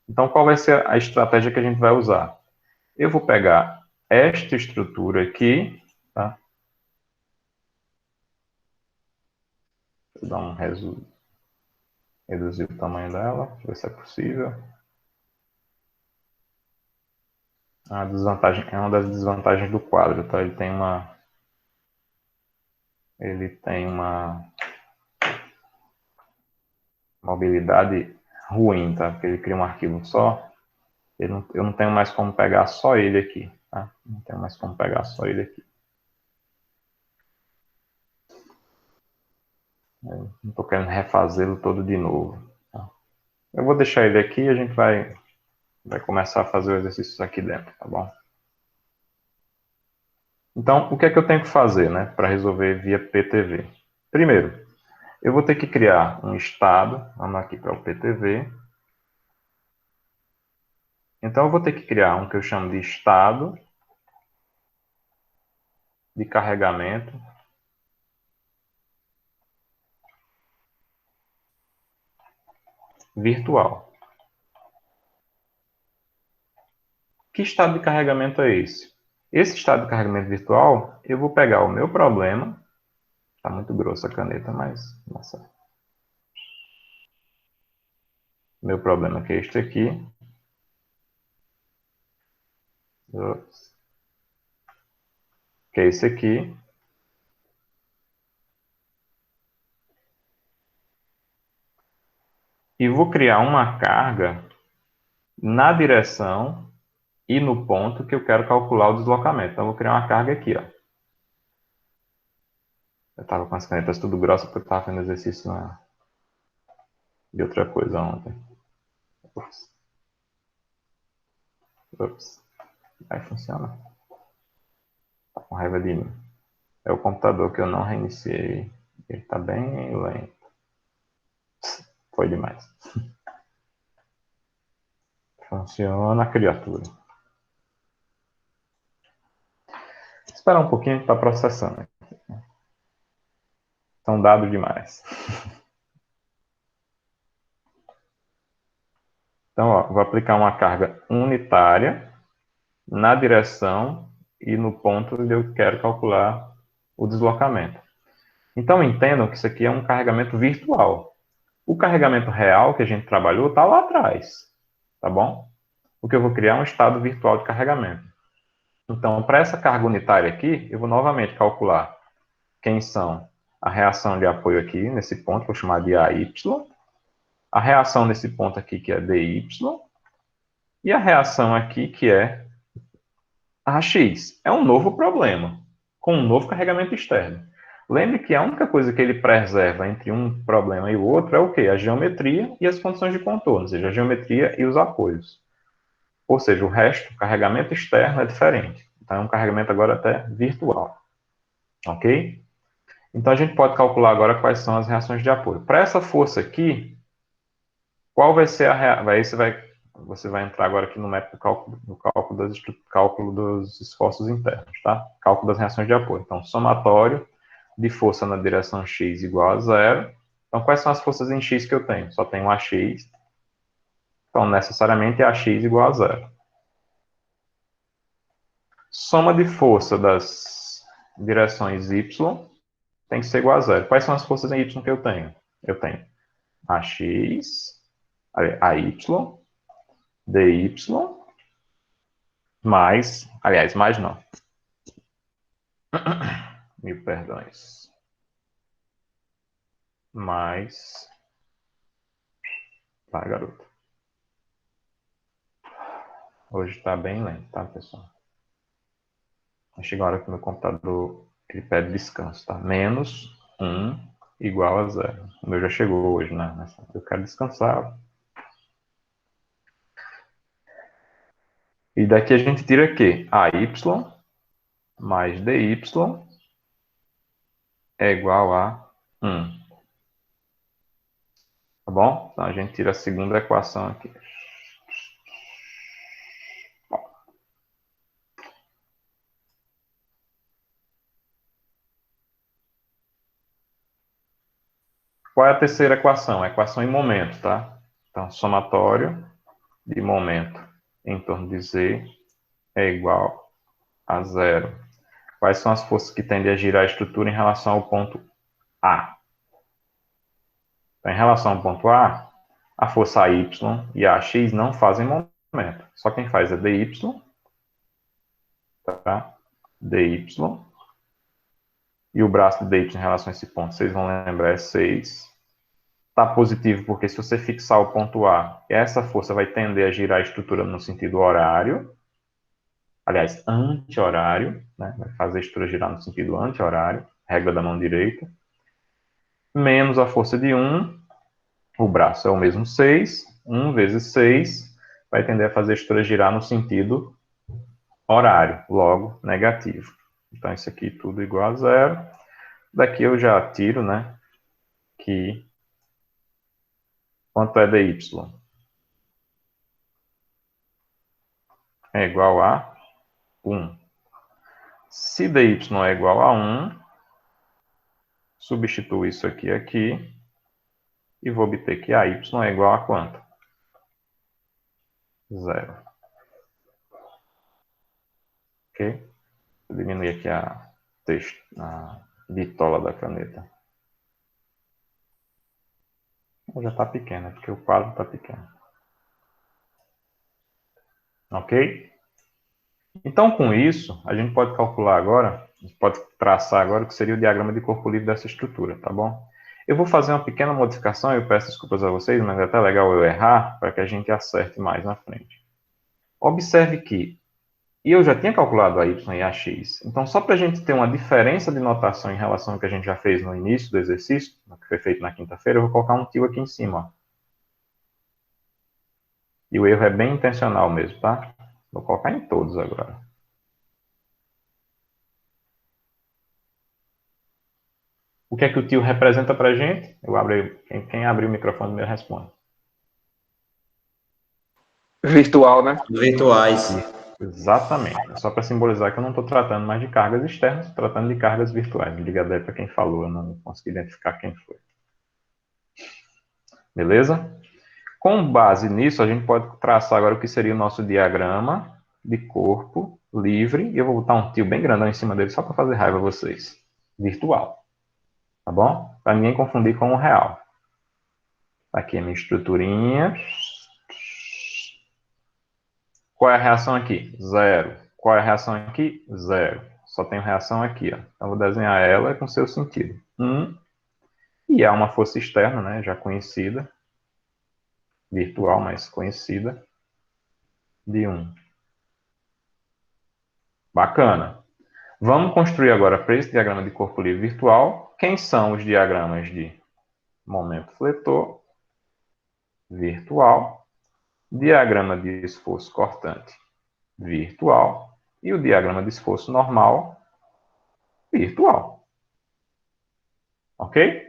Então, qual vai ser a estratégia que a gente vai usar? Eu vou pegar esta estrutura aqui, tá? Vou dar um reduzir o tamanho dela, deixa eu ver se é possível. A desvantagem, é uma das desvantagens do quadro, tá? Ele tem uma mobilidade ruim, tá? Porque ele cria um arquivo só. Eu não tenho mais como pegar só ele aqui, tá? Não tenho mais como pegar só ele aqui. Eu não estou querendo refazê-lo todo de novo. Tá? Eu vou deixar ele aqui e a gente vai começar a fazer os exercícios aqui dentro, tá bom? Então, o que é que eu tenho que fazer, né, para resolver via PTV? Primeiro, eu vou ter que criar um estado, vamos aqui para o PTV. Então, eu vou ter que criar um que eu chamo de estado de carregamento virtual. Que estado de carregamento é esse? Esse estado de carregamento virtual, eu vou pegar o meu problema, está muito grossa a caneta, mas nossa. Meu problema que é este aqui. Que é esse aqui. E vou criar uma carga na direção e no ponto que eu quero calcular o deslocamento. Então, eu vou criar uma carga aqui, ó. Eu estava com as canetas tudo grossas porque eu estava fazendo exercício de outra coisa ontem. Ups. Aí funciona. Tá com raiva de mim. É o computador que eu não reiniciei. Ele está bem lento. Foi demais. Funciona, criatura. Esperar um pouquinho que está processando. São dados demais. Então, ó, vou aplicar uma carga unitária na direção e no ponto onde eu quero calcular o deslocamento. Então, entendam que isso aqui é um carregamento virtual. O carregamento real que a gente trabalhou está lá atrás, tá bom? O que eu vou criar é um estado virtual de carregamento. Então, para essa carga unitária aqui, eu vou novamente calcular quem são a reação de apoio aqui, nesse ponto, vou chamar de AY, a reação nesse ponto aqui, que é DY, e a reação aqui, que é AX. É um novo problema, com um novo carregamento externo. Lembre que a única coisa que ele preserva entre um problema e o outro é o quê? A geometria e as condições de contorno, ou seja, a geometria e os apoios. Ou seja, o resto, o carregamento externo é diferente. Então, é um carregamento agora até virtual. Ok? Então, a gente pode calcular agora quais são as reações de apoio. Para essa força aqui, qual vai ser a reação? Você vai entrar agora aqui no método cálculo dos esforços internos, tá? Cálculo das reações de apoio. Então, somatório de força na direção x igual a zero. Então, quais são as forças em x que eu tenho? Só tenho AX. Então, necessariamente, AX igual a zero. Soma de força das direções y tem que ser igual a zero. Quais são as forças em y que eu tenho? Eu tenho AX, AY, DY, mais, aliás, mais não. Mil perdões. Mais, tá, garoto? Hoje tá bem lento, tá, pessoal? Chega a hora que meu computador ele pede descanso, tá? Menos 1 igual a zero. O meu já chegou hoje, né? Eu quero descansar. E daqui a gente tira que AY mais DY é igual a 1. Tá bom? Então a gente tira a segunda equação aqui. Qual é a terceira equação? A equação em momento, tá? Então, somatório de momento em torno de Z é igual a zero. Quais são as forças que tendem a girar a estrutura em relação ao ponto A? Então, em relação ao ponto a força AY e a AX não fazem momento. Só quem faz é DY, tá? DY. E o braço de DY em relação a esse ponto, vocês vão lembrar, é 6. Está positivo porque se você fixar o ponto A, essa força vai tender a girar a estrutura no sentido horário. Aliás, anti-horário, né? Vai fazer a estrutura girar no sentido anti-horário, regra da mão direita. Menos a força de 1, o braço é o mesmo 6, 1 vezes 6, vai tender a fazer a estrutura girar no sentido horário, logo negativo. Então, isso aqui tudo igual a zero. Daqui eu já tiro, né, que quanto é dy? É igual a 1. Se dy é igual a 1, substituo isso aqui e vou obter que a y é igual a quanto? Zero. Ok? Vou diminuir aqui a bitola da caneta. Já está pequena, porque o quadro está pequeno. Ok? Então, com isso, a gente pode calcular agora, a gente pode traçar agora o que seria o diagrama de corpo livre dessa estrutura, tá bom? Eu vou fazer uma pequena modificação, eu peço desculpas a vocês, mas é até legal eu errar, para que a gente acerte mais na frente. Observe que, e eu já tinha calculado a y e a x, então só para a gente ter uma diferença de notação em relação ao que a gente já fez no início do exercício, que foi feito na quinta-feira, eu vou colocar um tio aqui em cima, ó. E o erro é bem intencional mesmo, tá? Vou colocar em todos agora. O que é que o tio representa para a gente? Quem abrir o microfone me responde. Virtual, né? Virtuais. Exatamente. É só para simbolizar que eu não estou tratando mais de cargas externas, estou tratando de cargas virtuais. Liga para quem falou, eu não consegui identificar quem foi. Beleza? Com base nisso, a gente pode traçar agora o que seria o nosso diagrama de corpo livre. E eu vou botar um tio bem grandão em cima dele só para fazer raiva a vocês. Virtual. Tá bom? Para ninguém confundir com o real. Aqui é a minha estruturinha. Qual é a reação aqui? Zero. Qual é a reação aqui? Zero. Só tenho reação aqui, ó. Então, vou desenhar ela com seu sentido. E há uma força externa, né, já conhecida, virtual, mas conhecida, de 1. Bacana. Vamos construir agora para esse diagrama de corpo livre virtual. Quem são os diagramas de momento fletor virtual, diagrama de esforço cortante virtual e o diagrama de esforço normal virtual. Ok?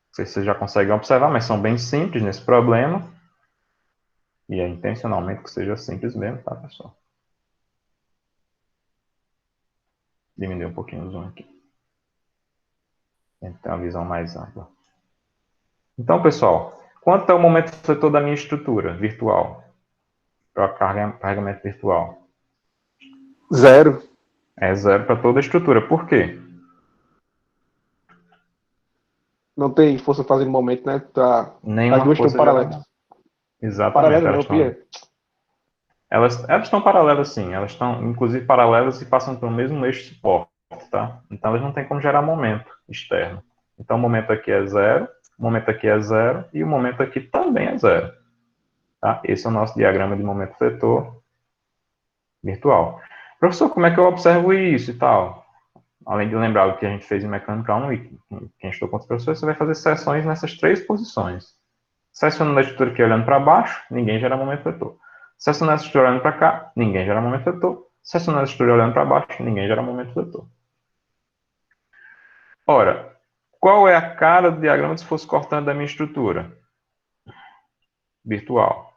Não sei se vocês já conseguem observar, mas são bem simples nesse problema. E é intencionalmente que seja simples mesmo, tá, pessoal? Diminuir um pouquinho o zoom aqui. A gente tem uma visão mais ampla. Então, pessoal, quanto é o momento fletor da minha estrutura virtual? Para carregamento virtual? 0. É 0 para toda a estrutura. Por quê? Não tem força fazendo momento, né? As Nenhuma duas estão força gerada. paralelas. Exatamente. Paralelo não, Pia. Elas estão paralelas, sim. Elas estão, inclusive, paralelas e passam pelo mesmo eixo de suporte, tá? Então, elas não têm como gerar momento externo. Então, o momento aqui é 0, o momento aqui é 0 e o momento aqui também é 0. Tá? Esse é o nosso diagrama de momento fletor virtual. Professor, como é que eu observo isso e tal? Além de lembrar o que a gente fez em mecânica 1 e quem estou com os professores, você vai fazer seções nessas 3 posições. Secionando a estrutura aqui olhando para baixo, ninguém gera momento fletor. Secionando a estrutura olhando para cá, ninguém gera momento fletor. Secionando a estrutura olhando para baixo, ninguém gera momento fletor. Ora, qual é a cara do diagrama de esforço cortante da minha estrutura virtual?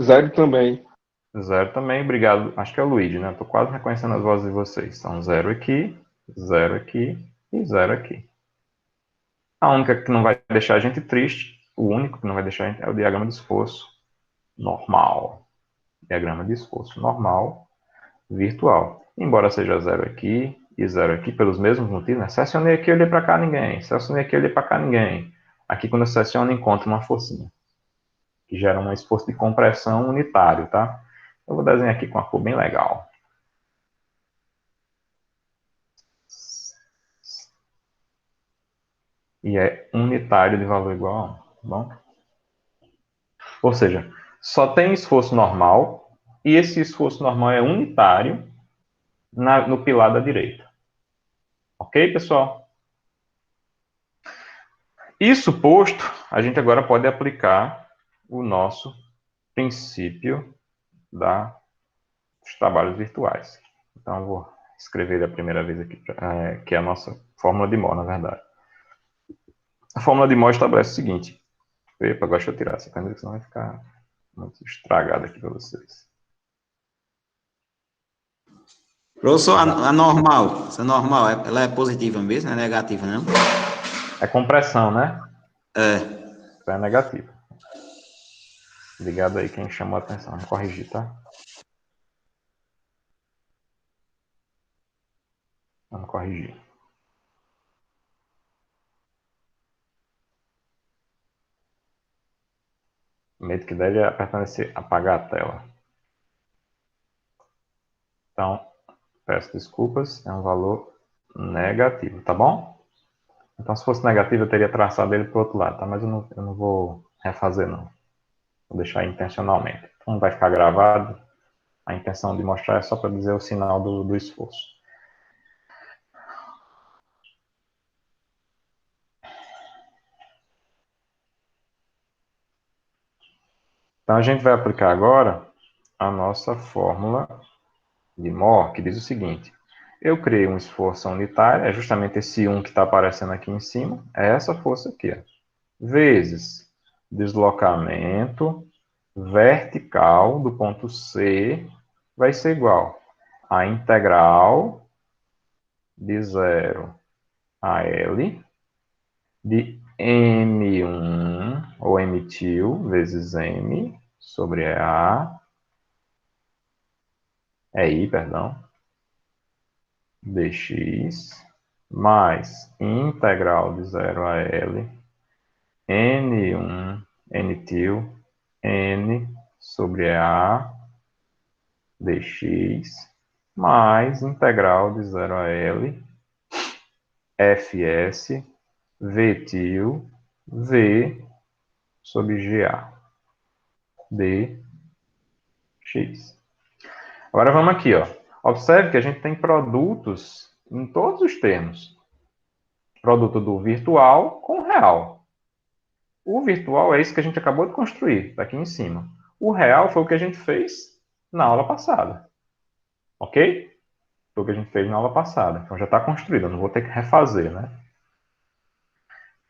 0 também. 0 também, obrigado. Acho que é o Luigi, né? Estou quase reconhecendo as vozes de vocês. Então, 0 aqui e 0 aqui. A única que não vai deixar a gente triste, o único que não vai deixar a gente é o diagrama de esforço normal. Diagrama de esforço normal virtual. Embora seja 0 aqui e 0 aqui, pelos mesmos motivos, né? Sessionei aqui, olhei para cá, ninguém. Sessionei aqui, olhei para cá, ninguém. Aqui, quando eu sessiono, encontro uma forcinha, que gera um esforço de compressão unitário, tá? Eu vou desenhar aqui com uma cor bem legal. E é unitário de valor igual a 1, tá bom? Ou seja, só tem esforço normal, e esse esforço normal é unitário no pilar da direita. Ok, pessoal? Isso posto, a gente agora pode aplicar o nosso princípio dos trabalhos virtuais. Então, eu vou escrever a primeira vez aqui, que é a nossa fórmula de Moore, na verdade. A fórmula de Moore estabelece o seguinte. Epa, agora deixa eu tirar essa câmera, senão vai ficar muito estragada aqui para vocês. Professor, a normal, essa normal, ela é positiva mesmo, não é negativa, não? É compressão, né? É. É negativa. Obrigado aí quem chamou a atenção. Vamos corrigir, tá? Vamos corrigir. O medo que deve é permanecer apagar a tela. Então, peço desculpas, é um valor negativo, tá bom? Então, se fosse negativo, eu teria traçado ele para o outro lado, tá? Mas eu não vou refazer, não. Vou deixar intencionalmente. Então, vai ficar gravado. A intenção de mostrar é só para dizer o sinal do esforço. Então, a gente vai aplicar agora a nossa fórmula de Moore, que diz o seguinte. Eu criei um esforço unitário, é justamente esse 1 que está aparecendo aqui em cima, é essa força aqui, ó, vezes deslocamento vertical do ponto C vai ser igual a integral de 0 a L de M1 ou M-til vezes M sobre A, I, perdão, dx mais integral de 0 a L N1 N-til N sobre A dx mais integral de 0 a L Fs V-til V sobre GA dx. Agora vamos aqui, ó. Observe que a gente tem produtos em todos os termos. Produto do virtual com o real. O virtual é isso que a gente acabou de construir, está aqui em cima. O real foi o que a gente fez na aula passada. Ok? Foi o que a gente fez na aula passada. Então já está construído, eu não vou ter que refazer, né?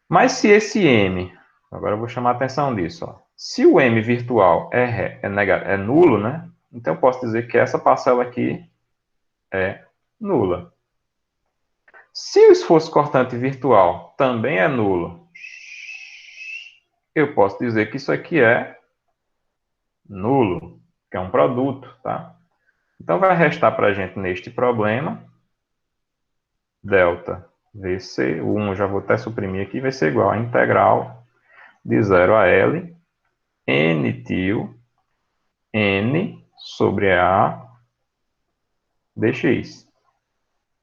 Mas se esse M, agora eu vou chamar a atenção disso, ó. Se o M virtual é nulo, né? Então eu posso dizer que essa parcela aqui é nula. Se o esforço cortante virtual também é nulo, eu posso dizer que isso aqui é nulo, que é um produto, tá? Então, vai restar para a gente neste problema, delta VC, o 1 eu já vou até suprimir aqui, vai ser igual a integral de 0 a L, N til, N sobre A dx.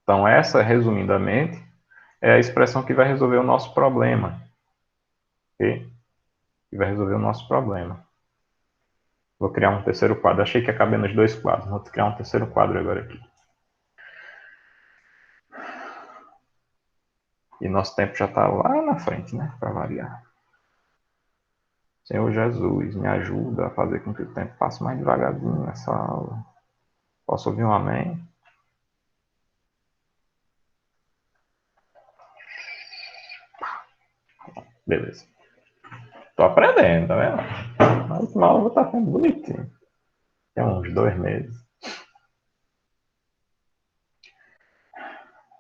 Então, essa, resumidamente, é a expressão que vai resolver o nosso problema. Ok? Que vai resolver o nosso problema. Vou criar um terceiro quadro. Achei que ia caber nos dois quadros. Vou criar um terceiro quadro agora aqui. E nosso tempo já está lá na frente, né? Para variar. Senhor Jesus, me ajuda a fazer com que o tempo passe mais devagarzinho nessa aula. Posso ouvir um amém? Beleza. Tô aprendendo, tá vendo? Na última aula eu vou estar sendo bonitinho. Tem uns 2 meses.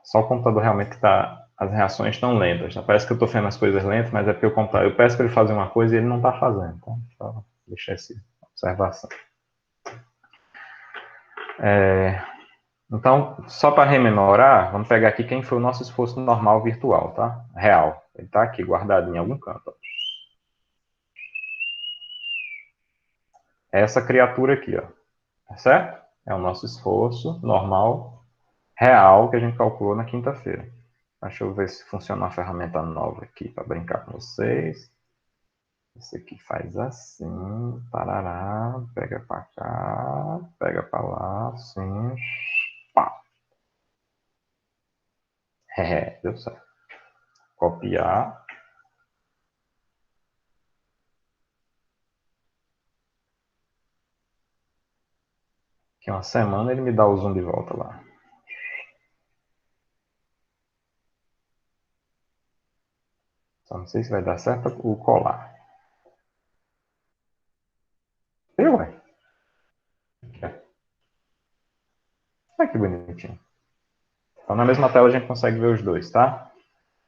Só o computador realmente está... As reações estão lentas. Tá? Parece que eu estou fazendo as coisas lentas, mas é porque o computador... Eu peço para ele fazer uma coisa e ele não está fazendo. Então, só deixar essa observação. Então, só para rememorar, vamos pegar aqui quem foi o nosso esforço normal virtual, tá? Real. Ele está aqui, guardado em algum canto. Ó. Essa criatura aqui, ó. Tá certo? É o nosso esforço normal real que a gente calculou na quinta-feira. Deixa eu ver se funciona uma ferramenta nova aqui para brincar com vocês. Esse aqui faz assim, parará, pega para cá, pega para lá, assim, pá. Deu certo. Copiar. Daqui uma semana ele me dá o zoom de volta lá. Só não sei se vai dar certo o colar. Eu, ué. Olha que bonitinho. Então, na mesma tela a gente consegue ver os dois, tá?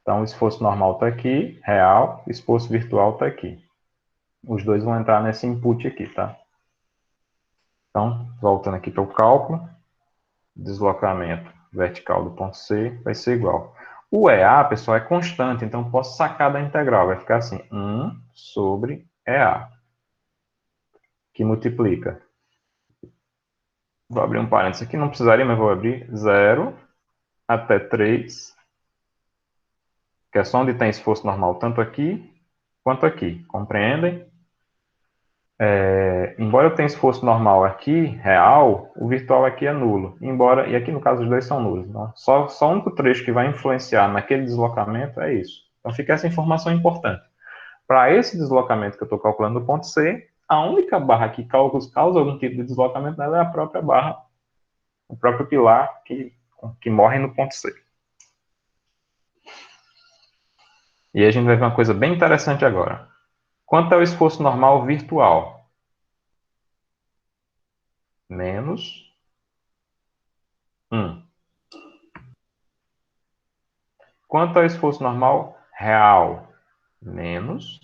Então, o esforço normal está aqui, real, o esforço virtual está aqui. Os dois vão entrar nesse input aqui, tá? Então, voltando aqui para o cálculo, deslocamento vertical do ponto C vai ser igual. O EA, pessoal, é constante, então eu posso sacar da integral. Vai ficar assim, 1 sobre EA, que multiplica. Vou abrir um parênteses aqui, não precisaria, mas vou abrir 0 até 3, que é só onde tem esforço normal, tanto aqui quanto aqui. Compreendem? Embora eu tenha esforço normal aqui, real, o virtual aqui é nulo. Embora, e aqui no caso os dois são nulos. Então, só o único trecho que vai influenciar naquele deslocamento é isso. Então fica essa informação importante. Para esse deslocamento que eu estou calculando no ponto C, a única barra que causa algum tipo de deslocamento dela é a própria barra, o próprio pilar que morre no ponto C. E aí a gente vai ver uma coisa bem interessante agora. Quanto é o esforço normal virtual? Menos 1. Quanto ao esforço normal real? Menos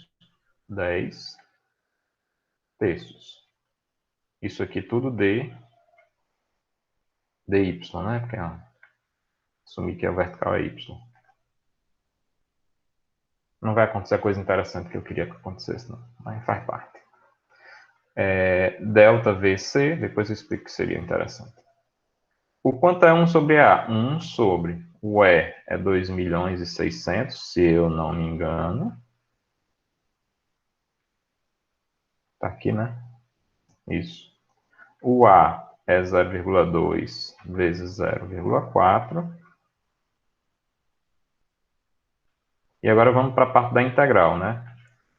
10 terços. Isso aqui tudo dy, né? Porque assumir que a vertical é y. Não vai acontecer a coisa interessante que eu queria que acontecesse, não. Mas faz parte. Delta VC, depois eu explico que seria interessante. O quanto é 1 sobre A? 1 sobre o E é 2.600.000, se eu não me engano. Tá aqui, né? Isso. O A é 0,2 vezes 0,4. E agora vamos para a parte da integral, né?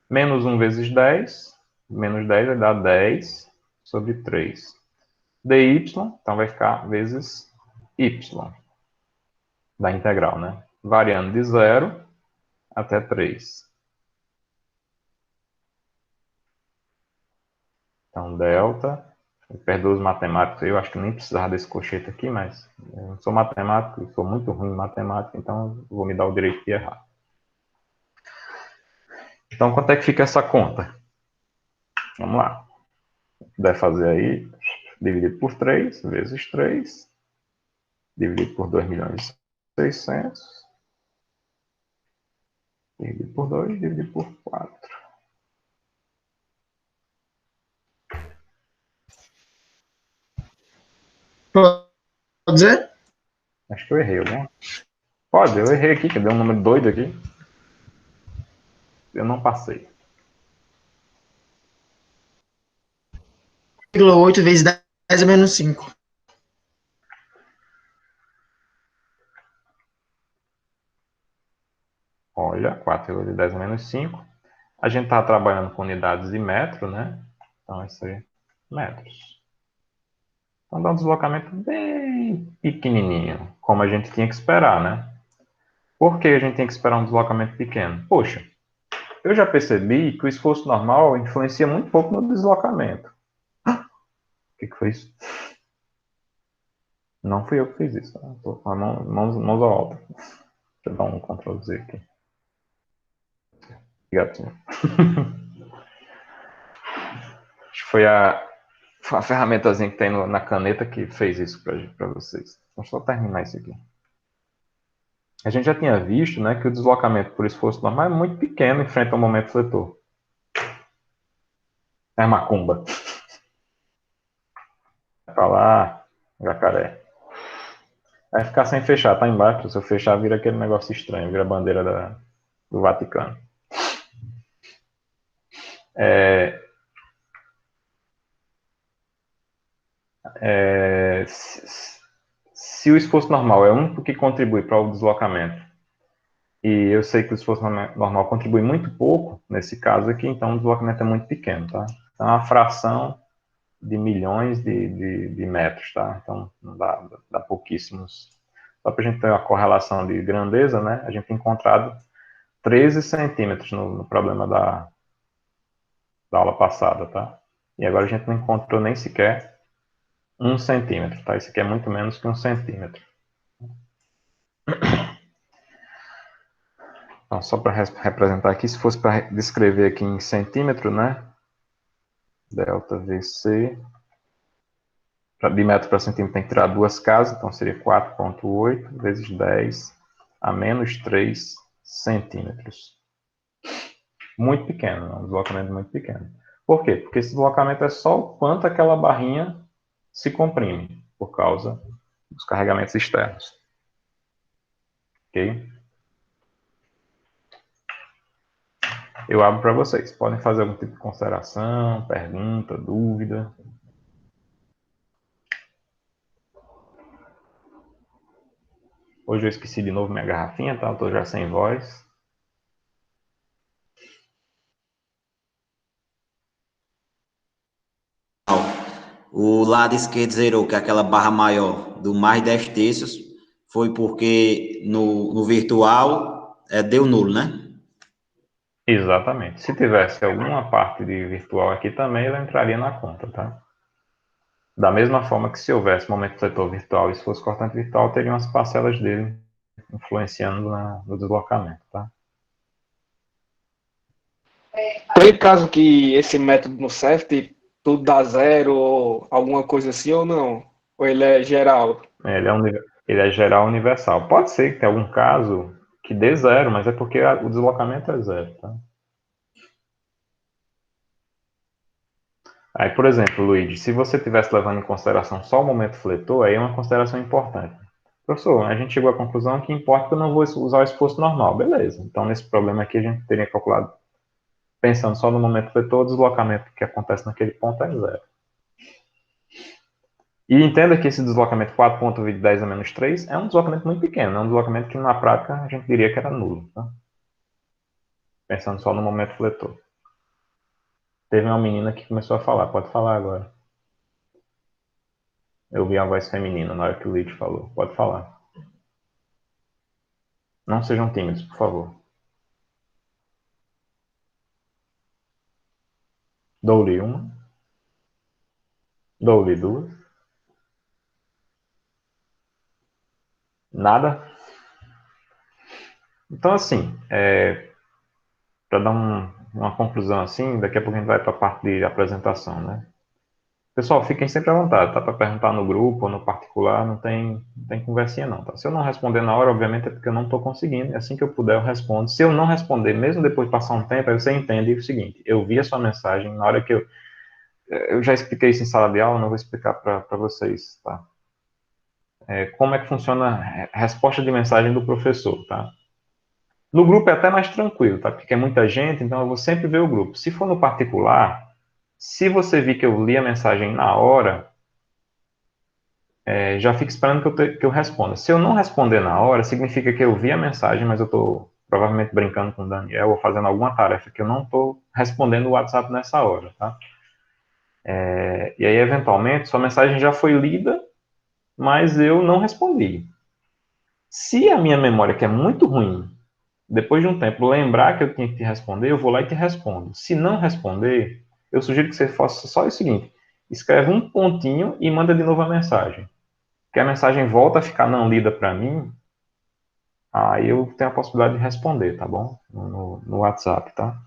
Menos 1 vezes 10. Menos 10 vai dar 10 sobre 3. dy, então vai ficar vezes y da integral, né? Variando de 0 até 3. Então, delta perdoa os matemáticos, eu acho que nem precisava desse colchete aqui, mas eu não sou matemático, sou muito ruim em matemática, então vou me dar o direito de errar. Então, quanto é que fica essa conta? Vamos lá. Se puder fazer aí, dividido por 3, vezes 3, dividido por 2.600.000, dividido por 2, dividido por 4. Pode dizer? Acho que eu errei alguma. Pode, eu errei aqui, que deu um número doido aqui. Eu não passei. 1,8 vezes 10 menos 5. Olha, 4 vezes 10 menos 5. A gente está trabalhando com unidades de metro, né? Então, isso aí, metros. Então, dá um deslocamento bem pequenininho, como a gente tinha que esperar, né? Por que a gente tem que esperar um deslocamento pequeno? Poxa, eu já percebi que o esforço normal influencia muito pouco no deslocamento. O que foi isso? Não fui eu que fiz isso. Estou com a mãos ao alto. Deixa eu dar um Ctrl Z aqui. Gatinho. Acho que foi a ferramentazinha que tem na caneta que fez isso para vocês. Vamos só terminar isso aqui. A gente já tinha visto, né, que o deslocamento por esforço normal é muito pequeno em frente ao momento fletor. É macumba. Vai pra lá, jacaré. Vai ficar sem fechar, tá embaixo. Se eu fechar, vira aquele negócio estranho, vira a bandeira do Vaticano. É, se o esforço normal é o único que contribui para o deslocamento, e eu sei que o esforço normal contribui muito pouco, nesse caso aqui, então o deslocamento é muito pequeno, tá? Então é uma fração de milhões de metros, tá? Então dá pouquíssimos. Só para a gente ter uma correlação de grandeza, né? A gente tem encontrado 13 centímetros no problema da aula passada, tá? E agora a gente não encontrou nem sequer 1 centímetro, tá? Isso aqui é muito menos que 1 centímetro. Então, só para representar aqui, se fosse para descrever aqui em centímetro, né? Delta VC. De metro para centímetro tem que tirar duas casas, então seria 4,8 vezes 10 a menos 3 centímetros. Muito pequeno, né? Um deslocamento muito pequeno. Por quê? Porque esse deslocamento é só o quanto aquela barrinha se comprime, por causa dos carregamentos externos. Ok? Eu abro para vocês. Podem fazer algum tipo de consideração, pergunta, dúvida. Hoje eu esqueci de novo minha garrafinha, tá? Eu tô já sem voz. O lado esquerdo zerou, que é aquela barra maior do mais 10 terços, foi porque no virtual deu nulo, né? Exatamente. Se tivesse alguma parte de virtual aqui também, ela entraria na conta, tá? Da mesma forma que se houvesse momento fletor virtual e se fosse cortante virtual, teriam as parcelas dele influenciando no deslocamento, tá? Tem caso que esse método não serve, tudo dá zero ou alguma coisa assim ou não? Ou ele é geral? Ele é geral universal. Pode ser que tenha algum caso que dê zero, mas é porque o deslocamento é zero, tá? Aí, por exemplo, Luigi, se você estivesse levando em consideração só o momento fletor, aí é uma consideração importante. Professor, a gente chegou à conclusão que importa que eu não vou usar o esforço normal. Beleza. Então, nesse problema aqui, a gente teria calculado, pensando só no momento fletor, o deslocamento que acontece naquele ponto é zero. E entenda que esse deslocamento 4,10 a menos 3 é um deslocamento muito pequeno, é um deslocamento que na prática a gente diria que era nulo, tá? Pensando só no momento fletor. Teve uma menina que começou a falar, pode falar agora. Eu vi a voz feminina na hora que o Luigi falou, pode falar. Não sejam tímidos, por favor. Dou-lhe uma. Dou-lhe duas. Nada. Então, assim, para dar uma conclusão assim, daqui a pouco a gente vai para a parte de apresentação, né? Pessoal, fiquem sempre à vontade, tá? Para perguntar no grupo ou no particular, não tem conversinha não, tá? Se eu não responder na hora, obviamente é porque eu não estou conseguindo. Assim que eu puder, eu respondo. Se eu não responder, mesmo depois de passar um tempo, aí você entende o seguinte: eu vi a sua mensagem, na hora que eu já expliquei isso em sala de aula, não vou explicar para vocês, tá? Como é que funciona a resposta de mensagem do professor, tá? No grupo é até mais tranquilo, tá? Porque é muita gente, então eu vou sempre ver o grupo. Se for no particular, se você vir que eu li a mensagem na hora, já fica esperando que eu responda. Se eu não responder na hora, significa que eu vi a mensagem, mas eu estou provavelmente brincando com o Daniel ou fazendo alguma tarefa que eu não estou respondendo o WhatsApp nessa hora, tá? E aí, eventualmente, sua mensagem já foi lida, mas eu não respondi. Se a minha memória, que é muito ruim, depois de um tempo, lembrar que eu tinha que te responder, eu vou lá e te respondo. Se não responder, eu sugiro que você faça só o seguinte: escreve um pontinho e manda de novo a mensagem. Que a mensagem volta a ficar não lida para mim, aí eu tenho a possibilidade de responder, tá bom? No WhatsApp, tá?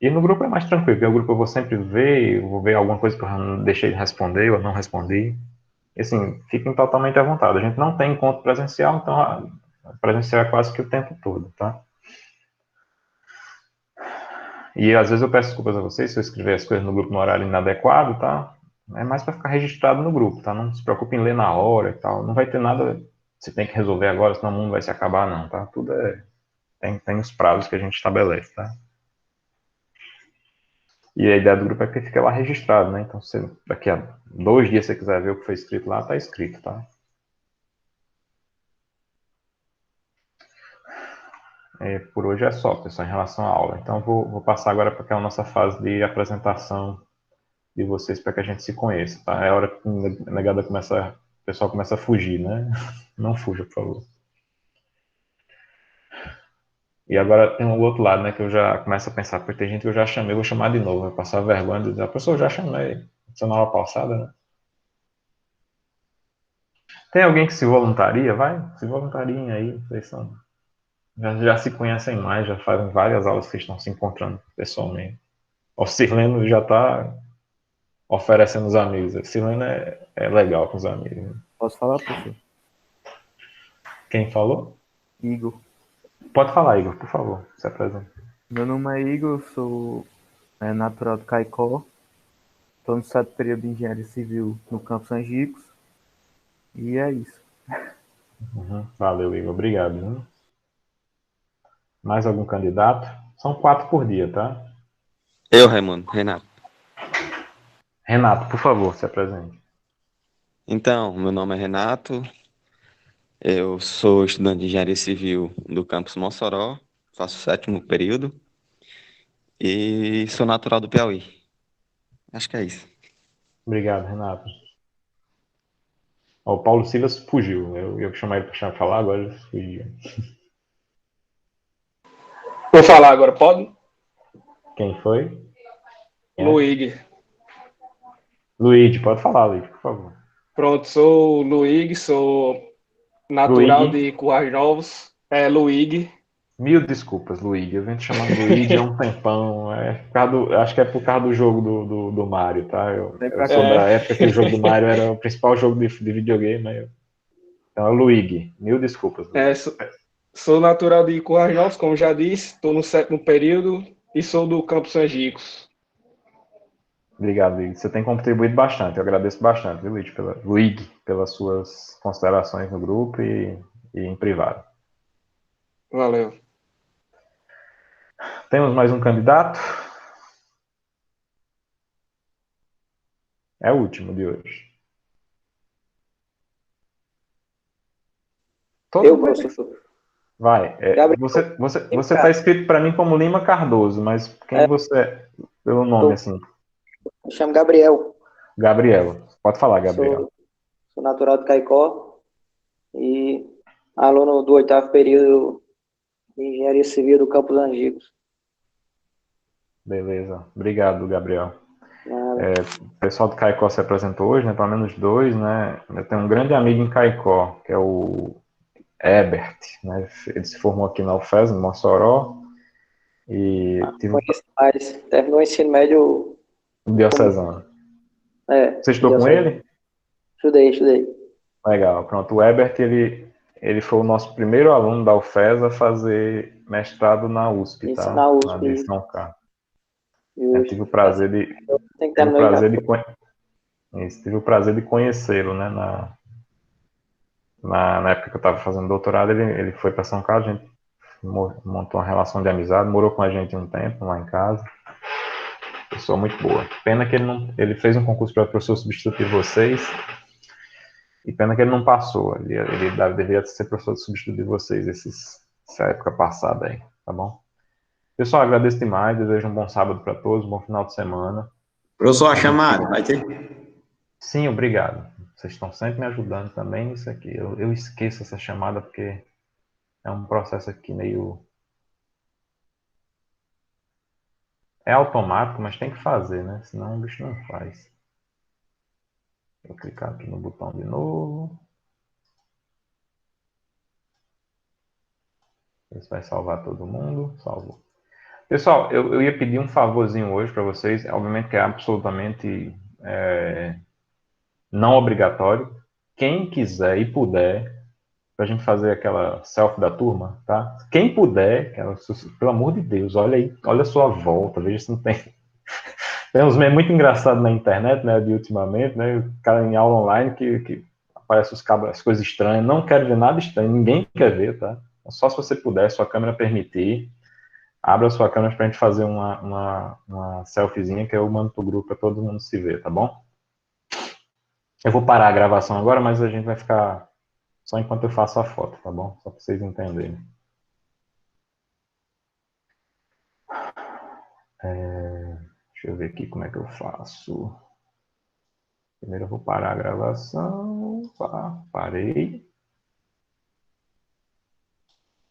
E no grupo é mais tranquilo, porque o grupo eu vou sempre ver, eu vou ver alguma coisa que eu não deixei de responder ou não respondi. E assim, fiquem totalmente à vontade. A gente não tem encontro presencial, então presencial é quase que o tempo todo, tá? E às vezes eu peço desculpas a vocês se eu escrever as coisas no grupo no horário inadequado, tá? É mais para ficar registrado no grupo, tá? Não se preocupe em ler na hora e tal. Não vai ter nada que você tem que resolver agora, senão o mundo vai se acabar, não, tá? Tudo tem os prazos que a gente estabelece, tá? E a ideia do grupo é que fique lá registrado, né? Então, se daqui a 2 dias você quiser ver o que foi escrito lá, tá escrito, tá? Por hoje é só, pessoal, em relação à aula. Então, vou passar agora para aquela nossa fase de apresentação de vocês para que a gente se conheça, tá? É a hora que a negada o pessoal começa a fugir, né? Não fuja, por favor. E agora tem um outro lado, né, que eu já começo a pensar, porque tem gente que eu já chamei, vou chamar de novo, vai passar vergonha de dizer, a pessoa eu já chamei, isso na aula passada, né? Tem alguém que se voluntaria? Vai, se voluntariem aí, vocês já se conhecem mais, já fazem várias aulas que estão se encontrando pessoalmente. O Sirleno já está oferecendo os amigos. O Sirleno é legal com os amigos. Né? Posso falar, professor? Quem falou? Igor. Pode falar, Igor, por favor, se apresente. Meu nome é Igor, sou natural do Caicó. Estou no 7º período de Engenharia Civil no campus Angicos. E é isso. Valeu, Igor, obrigado. Hein? Mais algum candidato? São 4 por dia, tá? Eu, Raimundo, Renato. Renato, por favor, se apresente. Então, meu nome é Renato, eu sou estudante de Engenharia Civil do campus Mossoró, faço o 7º período e sou natural do Piauí. Acho que é isso. Obrigado, Renato. O Paulo Silas fugiu. Eu chamei ele para falar, agora ele fugiu. Vou falar agora, pode? Quem foi? Luigi. Luigi, pode falar, Luigi, por favor. Pronto, sou o Luigi, sou natural Luigi. de Currais Novos. É Luigi. Mil desculpas, Luigi. Eu venho te chamando Luigi há um tempão. Acho que é por causa do jogo do Mario, tá? Eu sou da época que o jogo do Mario era o principal jogo de videogame. Então é Luigi. Mil desculpas. Sou natural de Currais Novos, como já disse. Estou no 7º período e sou do campus Angicos. Obrigado, Luigi. Você tem contribuído bastante. Eu agradeço bastante, viu, Luigi, pelas suas considerações no grupo e em privado. Valeu. Temos mais um candidato? É o último de hoje. Eu, professor. Vai. Você está escrito para mim como Lima Cardoso, mas quem você é? Pelo nome, assim. Me chamo Gabriel. Gabriel. Pode falar, Gabriel. Sou natural de Caicó e aluno do 8º período de Engenharia Civil do campus Angicos. Beleza. Obrigado, Gabriel. Nada. O pessoal do Caicó se apresentou hoje, né? Pelo menos dois, né? Eu tenho um grande amigo em Caicó, que é o Ebert, né? Ele se formou aqui na UFES, em Mossoró, e tive Conheço mais. Terminou o ensino médio o como. diocesano. Você estudou Deu com certo. ele? Estudei. Legal. Pronto, o Ebert, ele foi o nosso primeiro aluno da UFES a fazer mestrado na USP, Isso tá? na Na de USP. São Carlos. Eu Justo. tive o prazer de, Tem que tive o terminar já. prazer de, tive o prazer de conhecê-lo, né? Na época que eu estava fazendo doutorado, ele foi para São Carlos, a gente montou uma relação de amizade, morou com a gente um tempo lá em casa. Pessoa muito boa. Pena que ele fez um concurso para professor substituto de vocês, e pena que ele não passou. Ele deveria ser professor substituto de vocês essa época passada aí, tá bom? Pessoal, agradeço demais, desejo um bom sábado para todos, um bom final de semana. Professor, a A gente chamada, fica... vai ter? Sim, obrigado. Vocês estão sempre me ajudando também nisso aqui. Eu esqueço essa chamada porque é um processo aqui meio... É automático, mas tem que fazer, né? Senão o bicho não faz. Vou clicar aqui no botão de novo. Isso vai salvar todo mundo. Salvou. Pessoal, eu ia pedir um favorzinho hoje para vocês. Obviamente que é absolutamente não obrigatório. Quem quiser e puder, para a gente fazer aquela selfie da turma, tá? Quem puder, pelo amor de Deus, olha aí, olha a sua volta, veja se não tem. Tem uns memes muito engraçados na internet, né, de ultimamente, né? O cara em aula online que aparece as coisas estranhas. Não quero ver nada estranho, ninguém quer ver, tá? Só se você puder, sua câmera permitir. Abra sua câmera para a gente fazer uma selfiezinha que eu mando pro grupo para todo mundo se ver, tá bom? Eu vou parar a gravação agora, mas a gente vai ficar só enquanto eu faço a foto, tá bom? Só para vocês entenderem. Deixa eu ver aqui como é que eu faço. Primeiro eu vou parar a gravação. Parei.